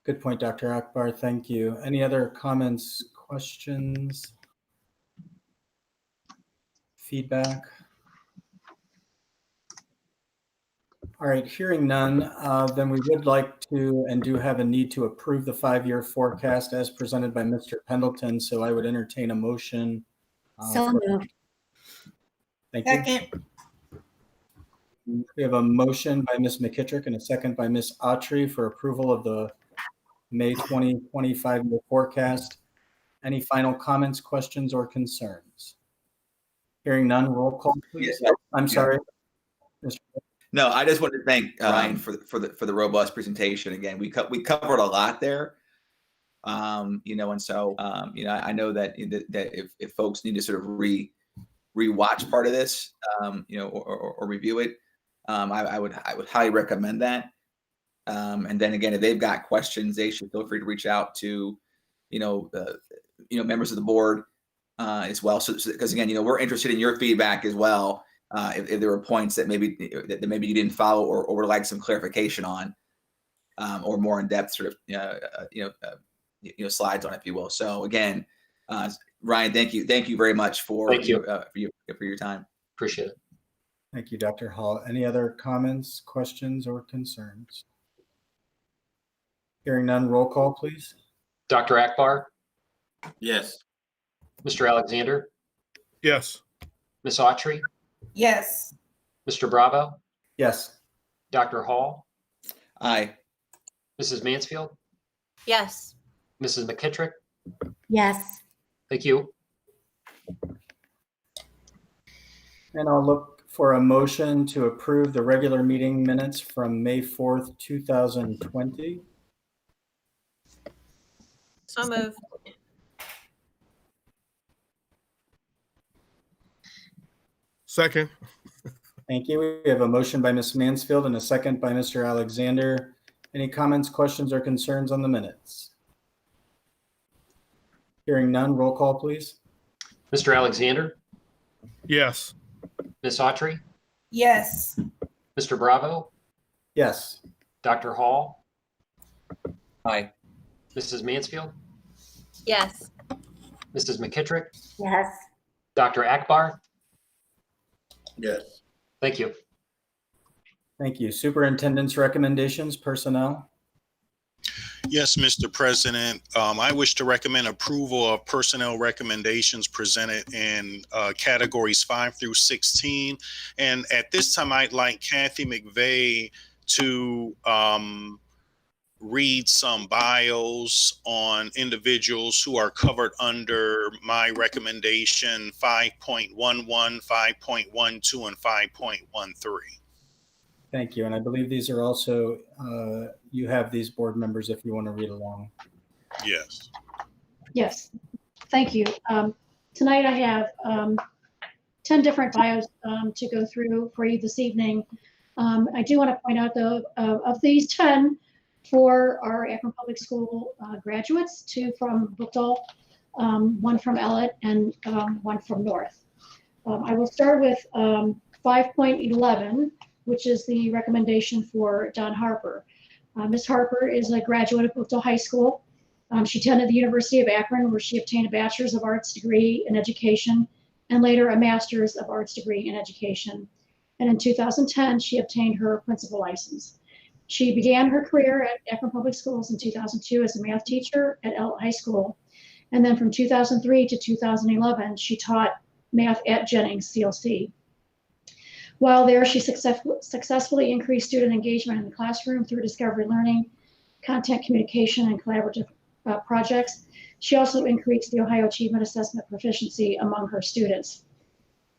Good point, Dr. Akbar. Thank you. Any other comments, questions, feedback? All right, hearing none, then we would like to and do have a need to approve the 5-year forecast as presented by Mr. Pendleton. So I would entertain a motion. So moved. Thank you. Second. We have a motion by Ms. McKittrick and a second by Ms. Autry for approval of the May 2025 year forecast. Any final comments, questions, or concerns? Hearing none, roll call, please. Yes. I'm sorry. No, I just wanted to thank Ryan for the robust presentation. Again, we covered a lot there, and so I know that if folks need to sort of rewatch part of this, or review it, I would highly recommend that. And then again, if they've got questions, they should feel free to reach out to members of the board as well. So because again, we're interested in your feedback as well. If there were points that maybe you didn't follow or would like some clarification on, or more in depth sort of slides on, if you will. So again, Ryan, thank you very much for your time. Appreciate it. Thank you, Dr. Hall. Any other comments, questions, or concerns? Hearing none, roll call, please. Dr. Akbar, Yes. Mr. Alexander, Yes. Ms. Autry, Yes. Mr. Bravo, Yes. Dr. Hall, Aye. Mrs. Mansfield, Yes. Mrs. McKittrick. Yes. Thank you. And I'll look for a motion to approve the regular meeting minutes from May 4th, 2020. So moved. Second. Thank you. We have a motion by Ms. Mansfield and a second by Mr. Alexander. Any comments, questions, or concerns on the minutes? Hearing none, roll call, please. Mr. Alexander, Yes. Ms. Autry, Yes. Mr. Bravo, Yes. Dr. Hall, Aye. Mrs. Mansfield, Yes. Mrs. McKittrick, Yes. Dr. Akbar. Yes. Thank you. Thank you. Superintendent's recommendations, personnel. Yes, Mr. President. I wish to recommend approval of personnel recommendations presented in categories 5 through 16. And at this time, I'd like Kathy McVeigh to read some bios on individuals who are covered under my recommendation 5.11, 5.12, and 5.13. Thank you. And I believe these are also, you have these board members if you want to read along. Yes. Yes, thank you. Tonight I have 10 different bios to go through for you this evening. I do want to point out though, of these 10, 4 are Akron Public School graduates, 2 from Bookdale, 1 from Ellett, and 1 from North. I will start with 5.11, which is the recommendation for Dawn Harper. Ms. Harper is a graduate of Bookdale High School. She attended the University of Akron, where she obtained a Bachelor's of Arts degree in education and later a Master's of Arts degree in education. And in 2010, she obtained her principal license. She began her career at Akron Public Schools in 2002 as a math teacher at Ellett High School. And then from 2003 to 2011, she taught math at Jennings CLC. While there, she successfully increased student engagement in the classroom through discovery learning, content communication, and collaborative projects. She also increased the Ohio Achievement Assessment proficiency among her students.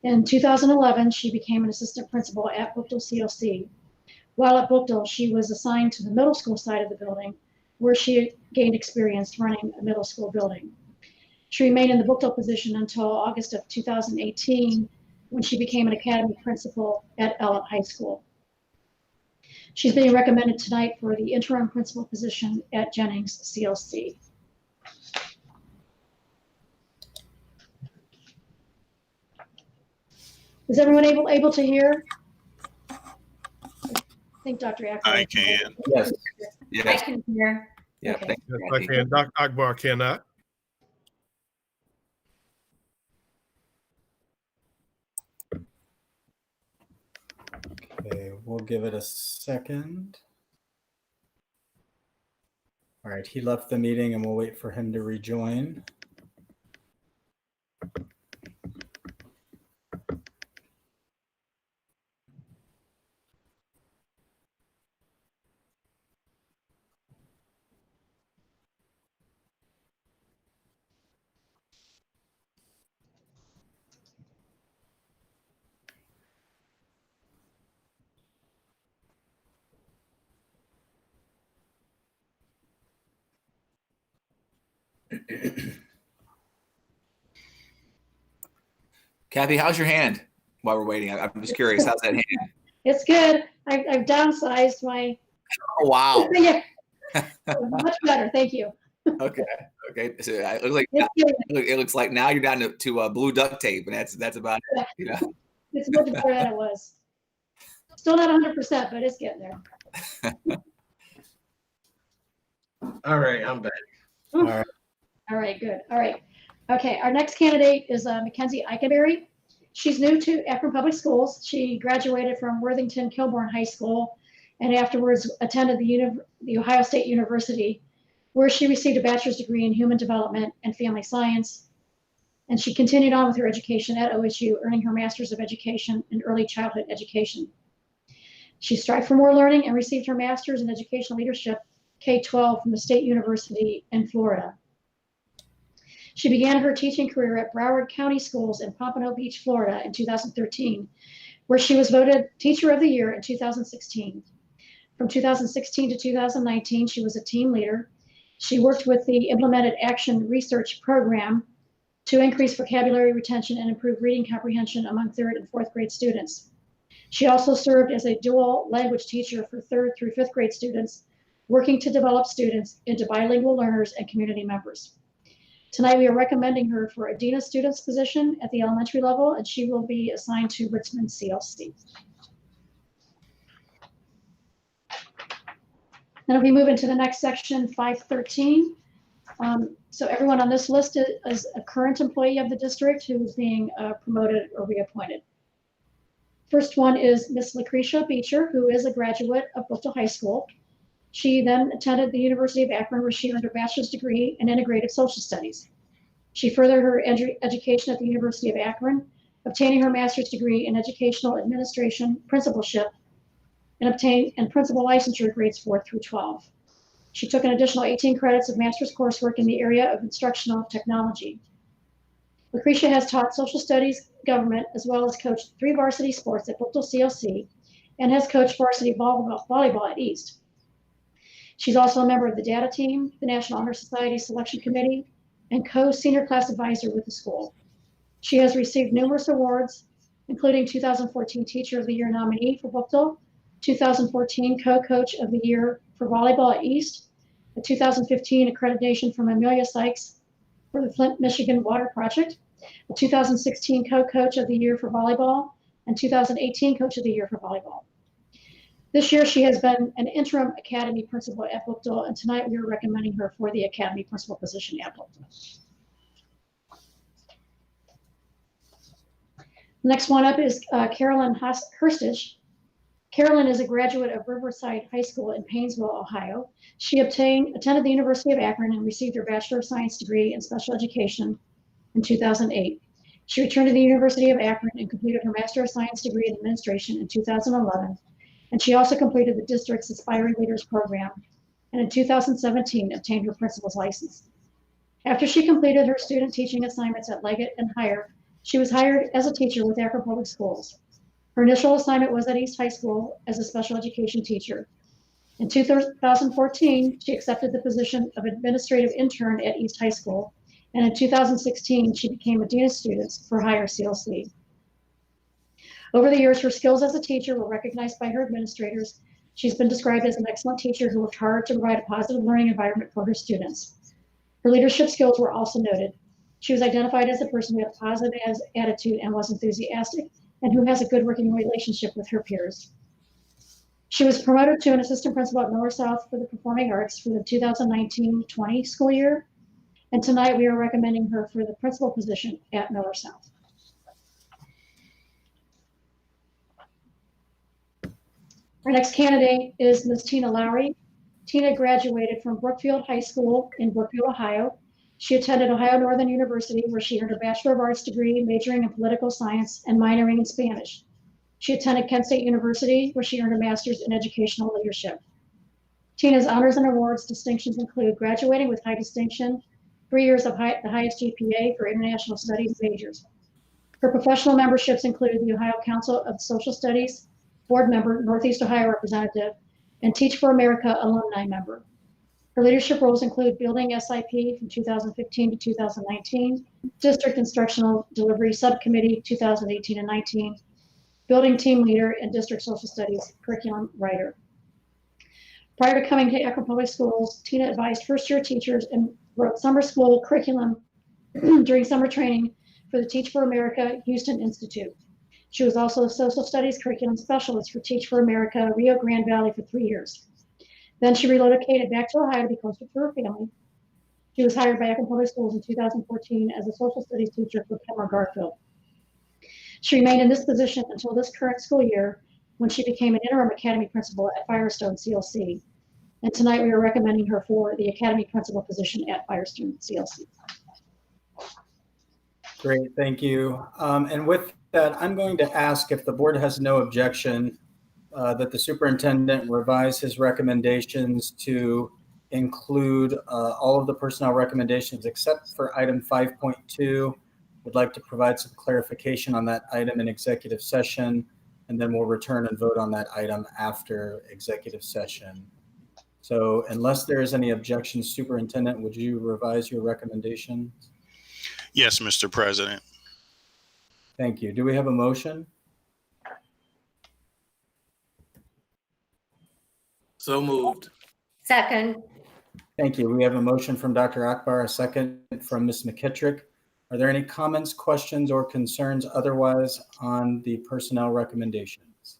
In 2011, she became an assistant principal at Bookdale CLC. While at Bookdale, she was assigned to the middle school side of the building, where she gained experience running a middle school building. She remained in the Bookdale position until August of 2018, when she became an academy principal at Ellett High School. She's being recommended tonight for the interim principal position at Jennings CLC. Is everyone able to hear? I think Dr. Akbar. I can. Yes. I Yes. can hear. Yeah. Okay. Thank you, Yes, I Kathy. can. Dr. Akbar cannot. Okay, we'll give it a second. All right, he left the meeting and we'll wait for him to rejoin. Kathy, how's your hand while we're waiting? I'm just curious. How's that hand? It's good. I've downsized my, Oh, wow. yeah, much better, thank you. Okay. Okay. So it looks like It's good. it looks like now you're down to blue duct tape, and that's about it. You know. It's much better than it was. Still not 100%, but it's getting there. All right, I'm back. All right. All right, good. All right. Okay, our next candidate is Mackenzie Eichenberry. She's new to Akron Public Schools. She graduated from Worthington Kilbourne High School and afterwards attended the Ohio State University, where she received a bachelor's degree in human development and family science. And she continued on with her education at OSU, earning her master's of education in early childhood education. She strived for more learning and received her master's in educational leadership, K-12, from the State University in Florida. She began her teaching career at Broward County Schools in Pompano Beach, Florida in 2013, where she was voted Teacher of the Year in 2016. From 2016 to 2019, she was a team leader. She worked with the Implemented Action Research Program to increase vocabulary retention and improve reading comprehension among 3rd and 4th grade students. She also served as a dual language teacher for 3rd through 5th grade students, working to develop students into bilingual learners and community members. Tonight, we are recommending her for a Dean of Students position at the elementary level, and she will be assigned to Richmond CLC. Then if we move into the next section, 513. So everyone on this list is a current employee of the district who is being promoted or reappointed. First one is Miss Lucretia Beecher, who is a graduate of Brookville High School. She then attended the University of Akron, where she earned her bachelor's degree in integrated social studies. She furthered her education at the University of Akron, obtaining her master's degree in educational administration principalship and principal licensure grades 4 through 12. She took an additional 18 credits of master's coursework in the area of instructional technology. Lucretia has taught social studies, government, as well as coached 3 varsity sports at Brookville CLC and has coached varsity volleyball at East. She's also a member of the data team, the National Honor Society Selection Committee, and co-senior class advisor with the school. She has received numerous awards, including 2014 Teacher of the Year nominee for Brookville, 2014 Co-Coach of the Year for volleyball at East, a 2015 accreditation from Amelia Sykes for the Flint, Michigan Water Project, a 2016 Co-Coach of the Year for volleyball, and 2018 Coach of the Year for volleyball. This year, she has been an interim academy principal at Brookville, and tonight we are recommending her for the academy principal position at Brookville. Next one up is Carolyn Hurstich. Carolyn is a graduate of Riverside High School in Painesville, Ohio. She attended the University of Akron and received her Bachelor of Science degree in Special Education in 2008. She returned to the University of Akron and completed her Master of Science degree in Administration in 2011. And she also completed the district's Aspiring Leaders program, and in 2017 obtained her principal's license. After she completed her student teaching assignments at Leggett and Higher, she was hired as a teacher with Akron Public Schools. Her initial assignment was at East High School as a special education teacher. In 2014, she accepted the position of administrative intern at East High School, and in 2016, she became a Dean of Students for Higher CLC. Over the years, her skills as a teacher were recognized by her administrators. She's been described as an excellent teacher who worked hard to provide a positive learning environment for her students. Her leadership skills were also noted. She was identified as a person who had a positive attitude and was enthusiastic, and who has a good working relationship with her peers. She was promoted to an assistant principal at Miller South for the Performing Arts for the 2019-20 school year, and tonight we are recommending her for the principal position at Miller South. Our next candidate is Ms. Tina Lowry. Tina graduated from Brookfield High School in Brookfield, Ohio. She attended Ohio Northern University, where she earned her Bachelor of Arts degree, majoring in political science and minoring in Spanish. She attended Kent State University, where she earned her master's in educational leadership. Tina's honors and awards distinctions include graduating with high distinction, 3 years of the highest GPA for international studies majors. Her professional memberships include the Ohio Council of Social Studies, board member, Northeast Ohio representative, and Teach for America alumni member. Her leadership roles include building SIP from 2015 to 2019, district instructional delivery subcommittee 2018 and 19, building team leader, and district social studies curriculum writer. Prior to coming to Akron Public Schools, Tina advised first-year teachers and wrote summer school curriculum during summer training for the Teach for America Houston Institute. She was also a social studies curriculum specialist for Teach for America Rio Grande Valley for 3 years. Then she relocated back to Ohio to be closer to her family. She was hired by Akron Public Schools in 2014 as a social studies teacher for Kenmore Garfield. She remained in this position until this current school year, when she became an interim academy principal at Firestone CLC. And tonight we are recommending her for the academy principal position at Firestone CLC. Great, thank you. And with that, I'm going to ask if the board has no objection that the superintendent revise his recommendations to include all of the personnel recommendations except for item 5.2. Would like to provide some clarification on that item in executive session, and then we'll return and vote on that item after executive session. So unless there is any objections, Superintendent, would you revise your recommendation? Yes, Mr. President. Thank you. Do we have a motion? So moved. Second. Thank you. We have a motion from Dr. Akbar, a second from Ms. McKittrick. Are there any comments, questions, or concerns otherwise on the personnel recommendations?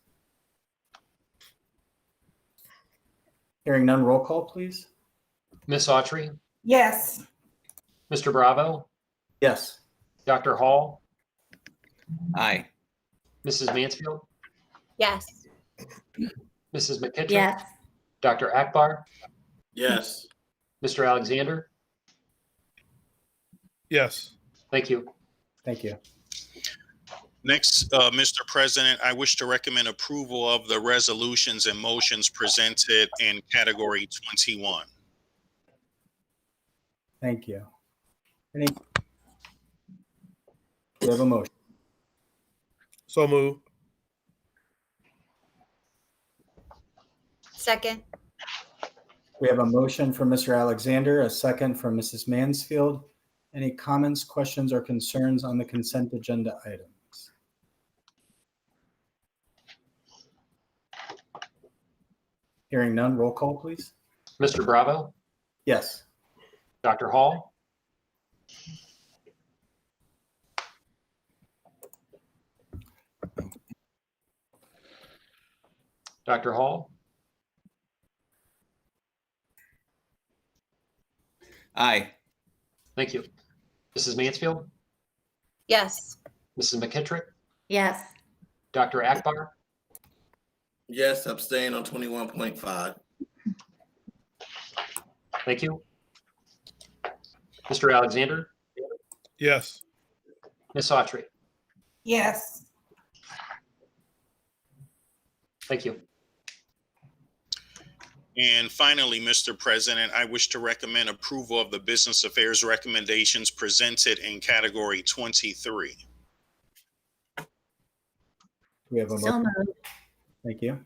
Hearing none, roll call, please. Ms. Autry, Yes. Mr. Bravo, Yes. Dr. Hall, Aye. Mrs. Mansfield, Yes. Mrs. McKittrick, Yes. Dr. Akbar, Yes. Mr. Alexander. Yes. Thank you. Thank you. Next, Mr. President, I wish to recommend approval of the resolutions and motions presented in category 21. Thank you. We have a motion. So moved. Second. We have a motion from Mr. Alexander, a second from Mrs. Mansfield. Any comments, questions, or concerns on the consent agenda items? Hearing none, roll call, please. Mr. Bravo, Yes. Dr. Hall, Dr. Hall, Aye. thank you. Mrs. Mansfield, Yes. Mrs. McKittrick, Yes. Dr. Akbar, Yes, abstain on 21.5. thank you. Mr. Alexander, Yes. Ms. Autry, Yes. thank you. And finally, Mr. President, I wish to recommend approval of the business affairs recommendations presented in category 23. We have a So motion. moved. Thank you.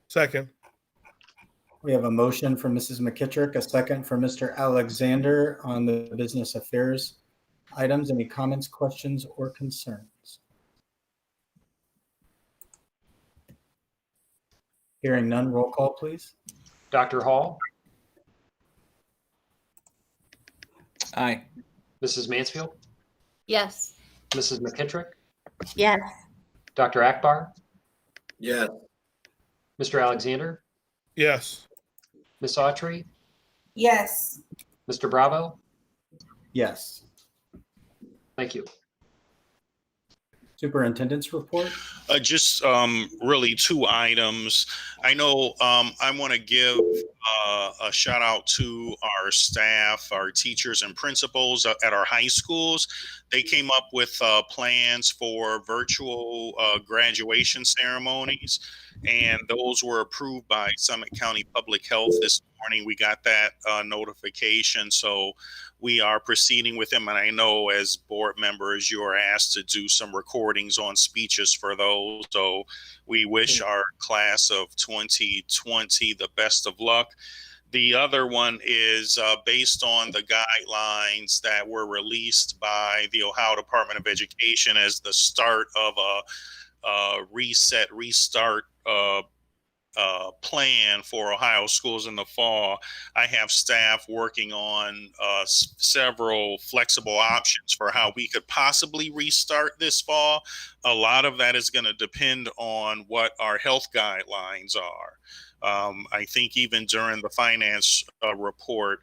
Second. We have a motion from Mrs. McKittrick, a second from Mr. Alexander on the business affairs items. Any comments, questions, or concerns? Hearing none, roll call, please. Dr. Hall, Aye. Mrs. Mansfield, Yes. Mrs. McKittrick, Yes. Dr. Akbar, Yes. Mr. Alexander, Yes. Ms. Autry, Yes. Mr. Bravo, Yes. Thank you. Superintendent's report. Just really two items. I know I want to give a shout out to our staff, our teachers and principals at our high schools. They came up with plans for virtual graduation ceremonies, and those were approved by Summit County Public Health this morning. We got that notification, so we are proceeding with them. And I know as board members, you are asked to do some recordings on speeches for those. So we wish our class of 2020 the best of luck. The other one is based on the guidelines that were released by the Ohio Department of Education as the start of a restart plan for Ohio schools in the fall, I have staff working on several flexible options for how we could possibly restart this fall. A lot of that is going to depend on what our health guidelines are. I think even during the finance report,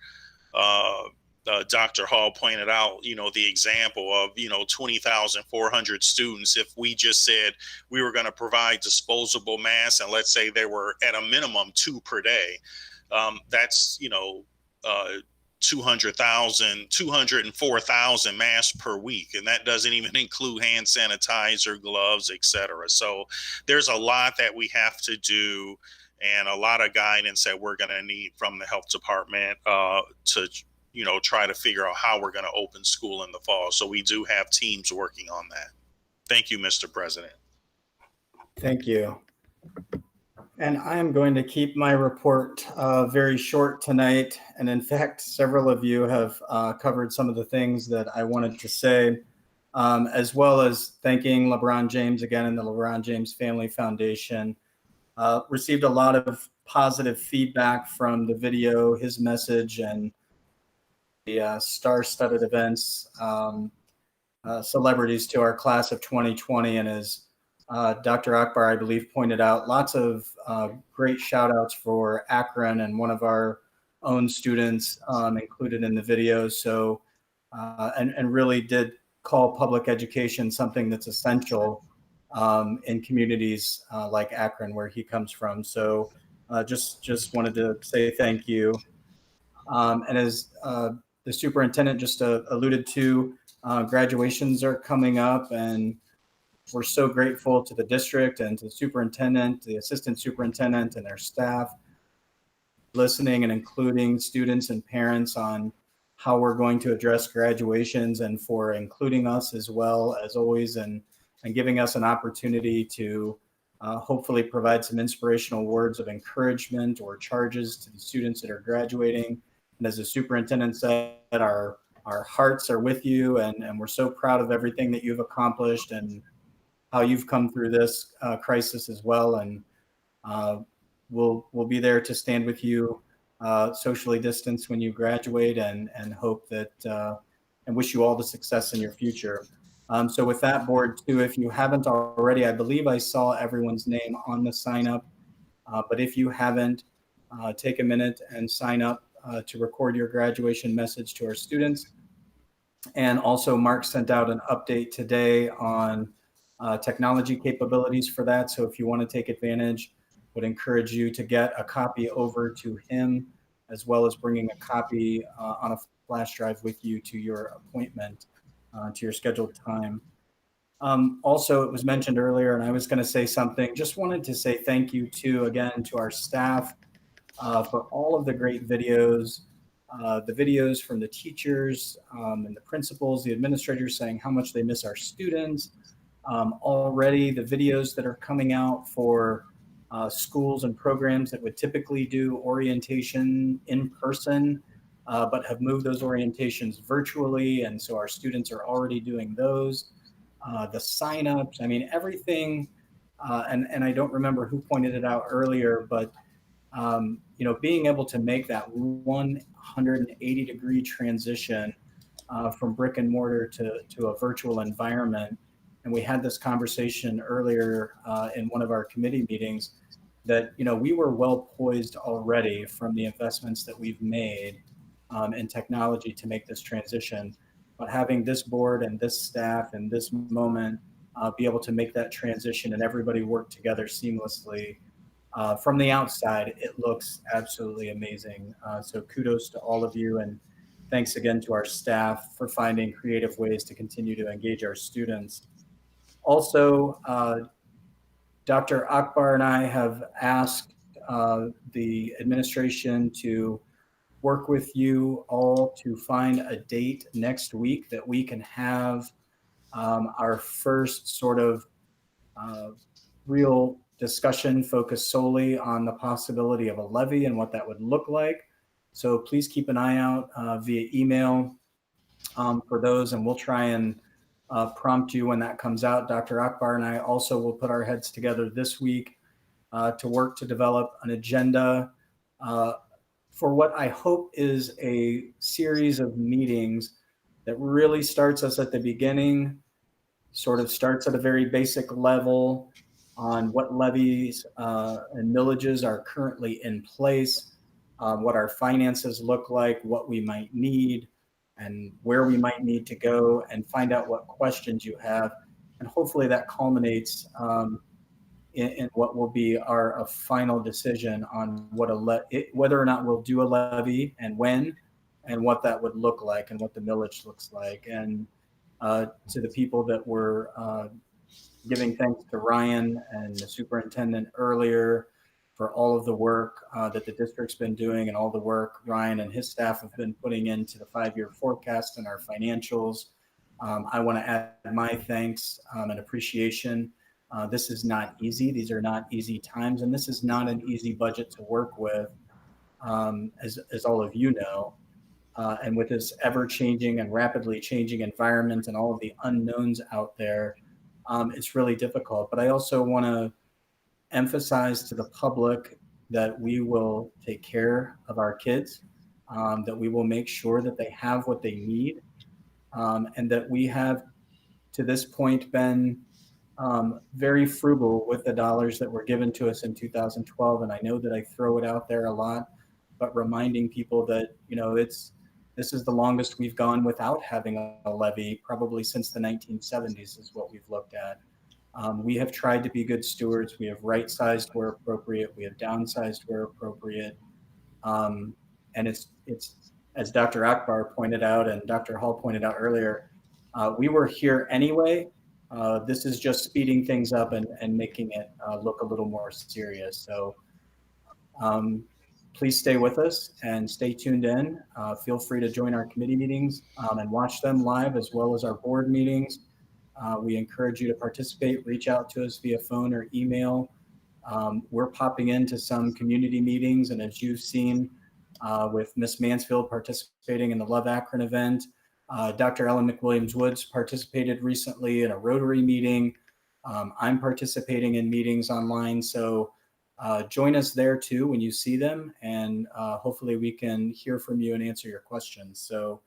Dr. Hall pointed out, the example of, 20,400 students. If we just said we were going to provide disposable masks, and let's say there were at a minimum 2 per day, that's, 204,000 masks per week. And that doesn't even include hand sanitizer, gloves, etc. So there's a lot that we have to do, and a lot of guidance that we're going to need from the health department to try to figure out how we're going to open school in the fall. So we do have teams working on that. Thank you, Mr. President. Thank you. And I am going to keep my report very short tonight. And in fact, several of you have covered some of the things that I wanted to say, as well as thanking LeBron James again and the LeBron James Family Foundation. Received a lot of positive feedback from the video, his message, and the star-studded events, celebrities to our class of 2020. And as Dr. Akbar, I believe, pointed out, lots of great shout outs for Akron and one of our own students included in the video. So, and really did call public education something that's essential in communities like Akron, where he comes from. So just wanted to say thank you. And as the superintendent just alluded to, graduations are coming up, and we're so grateful to the district and to the superintendent, the assistant superintendent, and their staff listening and including students and parents on how we're going to address graduations, and for including us as well as always, and giving us an opportunity to hopefully provide some inspirational words of encouragement or charges to the students that are graduating. And as the superintendent said, our hearts are with you, and we're so proud of everything that you've accomplished and how you've come through this crisis as well. And we'll be there to stand with you, socially distanced, when you graduate, and hope that and wish you all the success in your future. So with that, board too, if you haven't already, I believe I saw everyone's name on the sign up, but if you haven't, take a minute and sign up to record your graduation message to our students. And also Mark sent out an update today on technology capabilities for that. So if you want to take advantage, would encourage you to get a copy over to him, as well as bringing a copy on a flash drive with you to your appointment, to your scheduled time. Also, it was mentioned earlier, and I was going to say something, just wanted to say thank you to, again, to our staff for all of the great videos, the videos from the teachers and the principals, the administrators saying how much they miss our students. Already the videos that are coming out for schools and programs that would typically do orientation in person, but have moved those orientations virtually. And so our students are already doing those. The signups, I mean, everything, and I don't remember who pointed it out earlier, but being able to make that 180-degree transition from brick and mortar to a virtual environment. And we had this conversation earlier in one of our committee meetings that, we were well poised already from the investments that we've made in technology to make this transition. But having this board and this staff and this moment be able to make that transition and everybody work together seamlessly, from the outside, it looks absolutely amazing. So kudos to all of you, and thanks again to our staff for finding creative ways to continue to engage our students. Also, Dr. Akbar and I have asked the administration to work with you all to find a date next week that we can have our first sort of real discussion focused solely on the possibility of a levy and what that would look like. So please keep an eye out via email for those, and we'll try and prompt you when that comes out. Dr. Akbar and I also will put our heads together this week to work to develop an agenda for what I hope is a series of meetings that really starts us at the beginning, sort of starts at a very basic level on what levies and millages are currently in place, what our finances look like, what we might need, and where we might need to go, and find out what questions you have. And hopefully that culminates in what will be our final decision on what whether or not we'll do a levy and when, and what that would look like and what the millage looks like. And to the people that were giving thanks to Ryan and the superintendent earlier for all of the work that the district's been doing and all the work Ryan and his staff have been putting into the 5-year forecast and our financials. I want to add my thanks and appreciation. This is not easy. These are not easy times, and this is not an easy budget to work with, as all of you know. And with this ever-changing and rapidly changing environment and all of the unknowns out there, it's really difficult. But I also want to emphasize to the public that we will take care of our kids, that we will make sure that they have what they need, and that we have, to this point, been very frugal with the dollars that were given to us in 2012. And I know that I throw it out there a lot, but reminding people that, you know, this is the longest we've gone without having a levy, probably since the 1970s is what we've looked at. We have tried to be good stewards. We have right-sized where appropriate. We have downsized where appropriate. And it's as Dr. Akbar pointed out and Dr. Hall pointed out earlier, we were here anyway. This is just speeding things up and making it look a little more serious. So please stay with us and stay tuned in. Feel free to join our committee meetings and watch them live, as well as our board meetings. We encourage you to participate. Reach out to us via phone or email. We're popping into some community meetings, and as you've seen with Miss Mansfield participating in the Love Akron event, Dr. Ellen McWilliams-Woods participated recently in a Rotary meeting. I'm participating in meetings online, so join us there too when you see them, and hopefully we can hear from you and answer your questions. So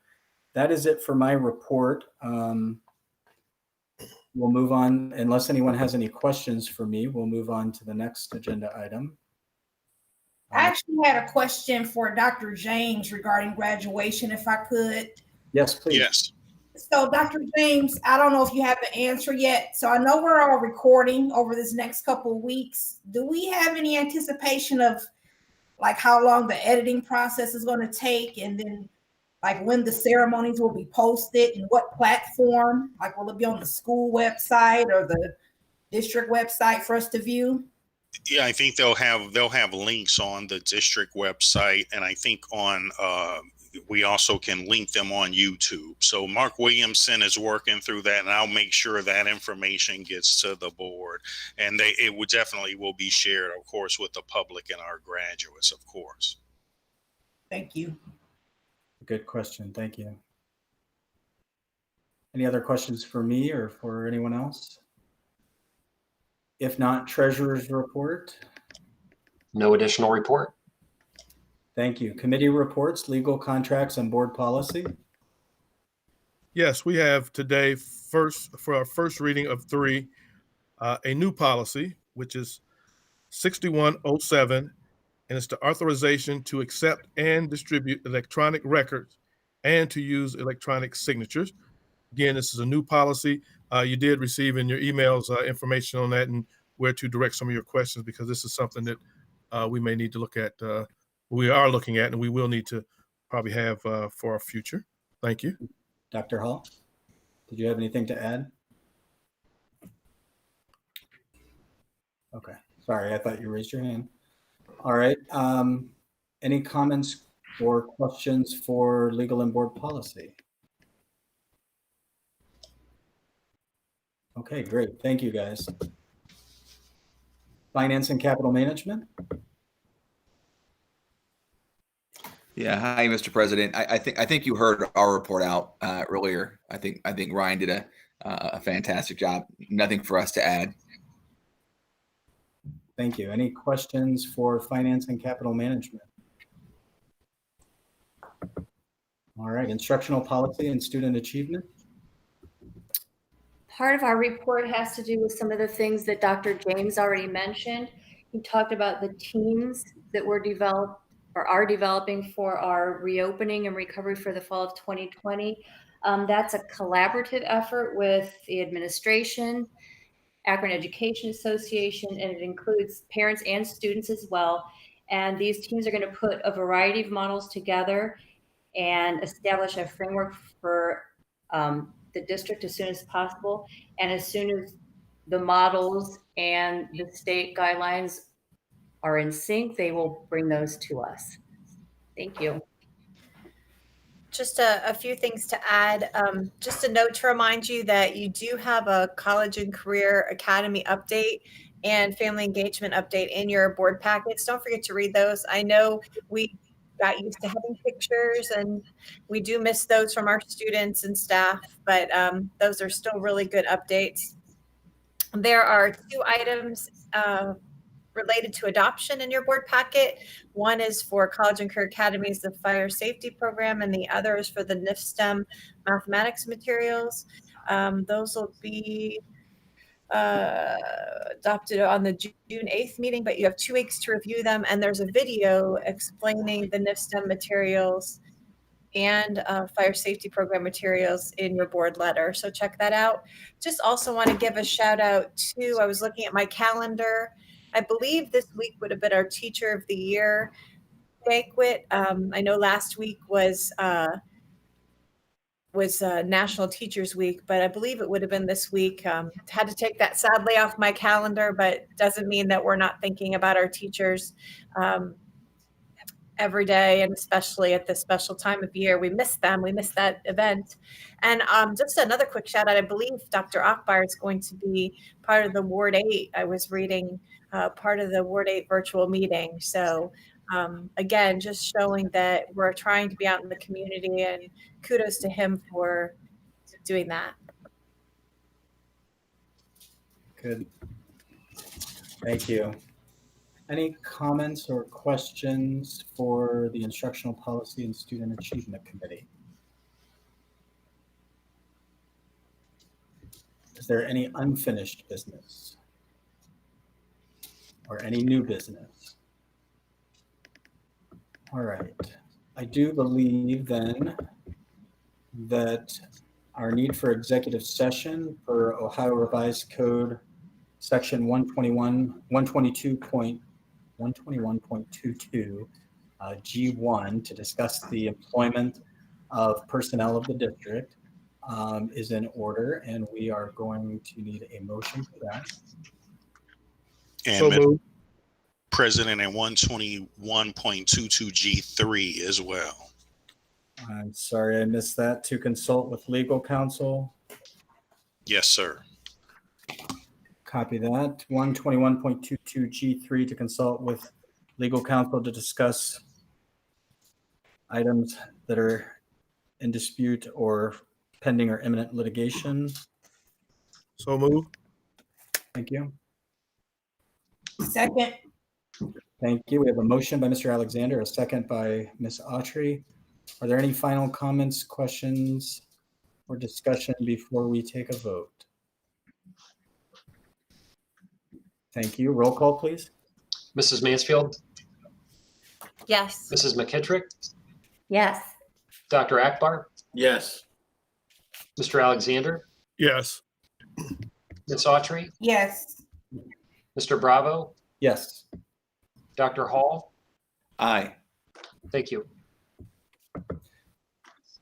that is it for my report. We'll move on, unless anyone has any questions for me, we'll move on to the next agenda item. I actually had a question for Dr. James regarding graduation, if I could. Yes, please. Yes. So Dr. James, I don't know if you have the answer yet. So I know we're all recording over this next couple of weeks. Do we have any anticipation of like how long the editing process is going to take, and then like when the ceremonies will be posted and what platform? Like, will it be on the school website or the district website for us to view? Yeah, I think they'll have links on the district website, and I think on we also can link them on YouTube. So Mark Williamson is working through that, and I'll make sure that information gets to the board, and it would definitely will be shared, of course, with the public and our graduates, of course. Thank you. Good question. Thank you. Any other questions for me or for anyone else? If not, treasurer's report. No additional report. Thank you. Committee reports, legal contracts, and board policy. Yes, we have today for our first reading of 3, a new policy, which is 6107, and it's the authorization to accept and distribute electronic records and to use electronic signatures. Again, this is a new policy. You did receive in your emails information on that and where to direct some of your questions, because this is something that we may need to look at. We are looking at, and we will need to probably have for our future. Thank you. Dr. Hall, did you have anything to add? Okay, sorry, I thought you raised your hand. All right, any comments or questions for legal and board policy? Okay, great, thank you guys. Finance and capital management. Yeah, hi, Mr. President. I think you heard our report out earlier. I think Ryan did a fantastic job. Nothing for us to add. Thank you. Any questions for finance and capital management? All right, instructional policy and student achievement. Part of our report has to do with some of the things that Dr. James already mentioned. He talked about the teams that were developed or are developing for our reopening and recovery for the fall of 2020. That's a collaborative effort with the administration, Akron Education Association, and it includes parents and students as well. And these teams are going to put a variety of models together and establish a framework for the district as soon as possible. And as soon as the models and the state guidelines are in sync, they will bring those to us. Thank you. Just a few things to add. Just a note to remind you that you do have a College and Career Academy update and family engagement update in your board packets. Don't forget to read those. I know we got used to having pictures and we do miss those from our students and staff, but those are still really good updates. There are 2 items related to adoption in your board packet. One is for College and Career Academies, the fire safety program, and the other is for the NIFSTEM mathematics materials. Those will be adopted on the June 8th meeting, but you have 2 weeks to review them. And there's a video explaining the NIFSTEM materials and fire safety program materials in your board letter. So check that out. Just also want to give a shout out to, I was looking at my calendar. I believe this week would have been our Teacher of the Year banquet. I know last week was National Teachers Week, but I believe it would have been this week. Had to take that sadly off my calendar, but doesn't mean that we're not thinking about our teachers every day, and especially at this special time of year. We miss them. We miss that event. And just another quick shout out, I believe Dr. Akbar is going to be part of the Ward 8. I was reading part of the Ward 8 virtual meeting. So again, just showing that we're trying to be out in the community, and kudos to him for doing that. Good. Thank you. Any comments or questions for the Instructional Policy and Student Achievement Committee? Is there any unfinished business or any new business? All right. I do believe then that our need for executive session per Ohio Revised Code Section 122.22 G1 to discuss the employment of personnel of the district is in order, and we are going to need a motion for that. And So moved. President, and 121.22 G3 as well. I'm sorry I missed that. To consult with legal counsel. Yes, sir. Copy that. 121.22 G3 to consult with legal counsel to discuss items that are in dispute or pending or imminent litigation. So moved. Thank you. Second. Thank you. We have a motion by Mr. Alexander, a second by Ms. Autry. Are there any final comments, questions, or discussion before we take a vote? Thank you. Roll call, please. Mrs. Mansfield, Yes. Mrs. McKittrick, Yes. Dr. Akbar, Yes. Mr. Alexander, Yes. Ms. Autry, Yes. Mr. Bravo, Yes. Dr. Hall. Aye. Thank you.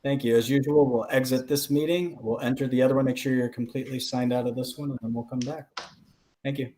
Thank you. As usual, we'll exit this meeting. We'll enter the other one. Make sure you're completely signed out of this one, and then we'll come back. Thank you.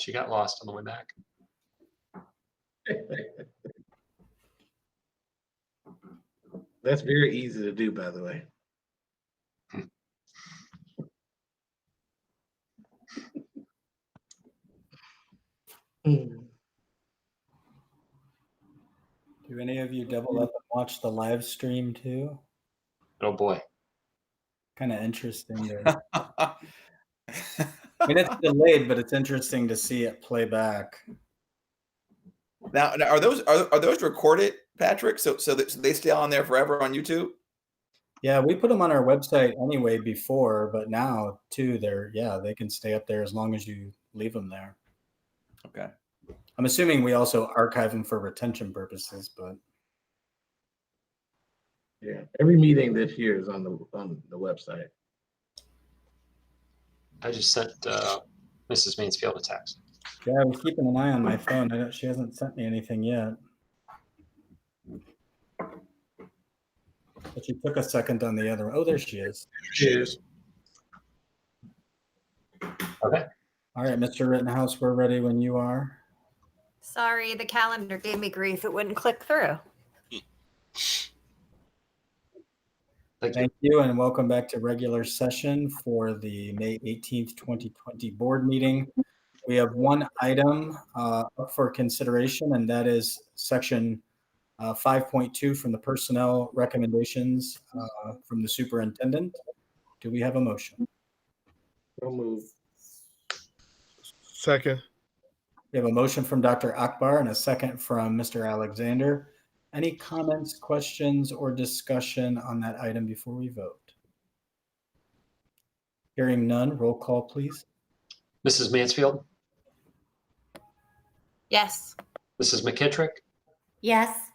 She got lost on the way back. That's very easy to do, by the way. Do any of you double up and watch the live stream too? Oh boy. Kind of interesting. I mean, it's delayed, but it's interesting to see it play back. Now, are those recorded, Patrick? So they stay on there forever on YouTube? Yeah, we put them on our website anyway before, but now too, they can stay up there as long as you leave them there. Okay. I'm assuming we also archive them for retention purposes, but Yeah, every meeting this year is on the website. I just sent Mrs. Mansfield a text. yeah, I was keeping an eye on my phone. She hasn't sent me anything yet. But she took a second on the other one. Oh, there she is. Cheers. Okay. All right, Mr. Rittenhouse, we're ready when you are. Sorry, the calendar gave me grief. It wouldn't click through. Thank you, and welcome back to regular session for the May 18th, 2020 board meeting. We have one item up for consideration, and that is section 5.2 from the personnel recommendations from the superintendent. Do we have a motion? So move. Second. We have a motion from Dr. Akbar and a second from Mr. Alexander. Any comments, questions, or discussion on that item before we vote? Hearing none, roll call, please. Mrs. Mansfield, Yes. Mrs. McKittrick, Yes.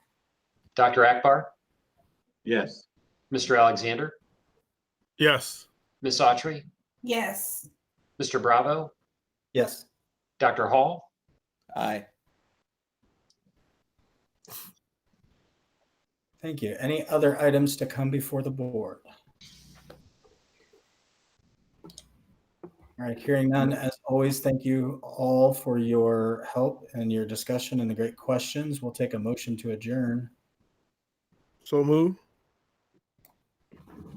Dr. Akbar, Yes. Mr. Alexander, Yes. Miss Autry, Yes. Mr. Bravo, Yes. Dr. Hall. Aye. Thank you. Any other items to come before the board? All right, hearing none, as always, thank you all for your help and your discussion and the great questions. We'll take a motion to adjourn. So move.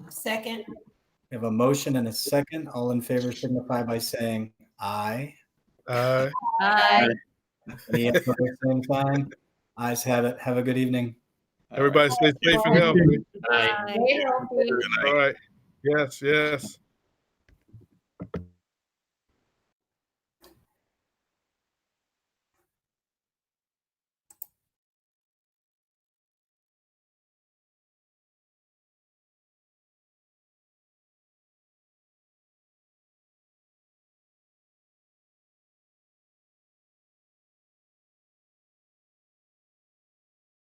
Second. We have a motion and a second. All in favor signify by saying aye. Aye. Aye. Any opposed, same sign. Ayes have it. Have a good evening. Everybody stay safe and healthy. Aye. Aye. All right. Yes, yes.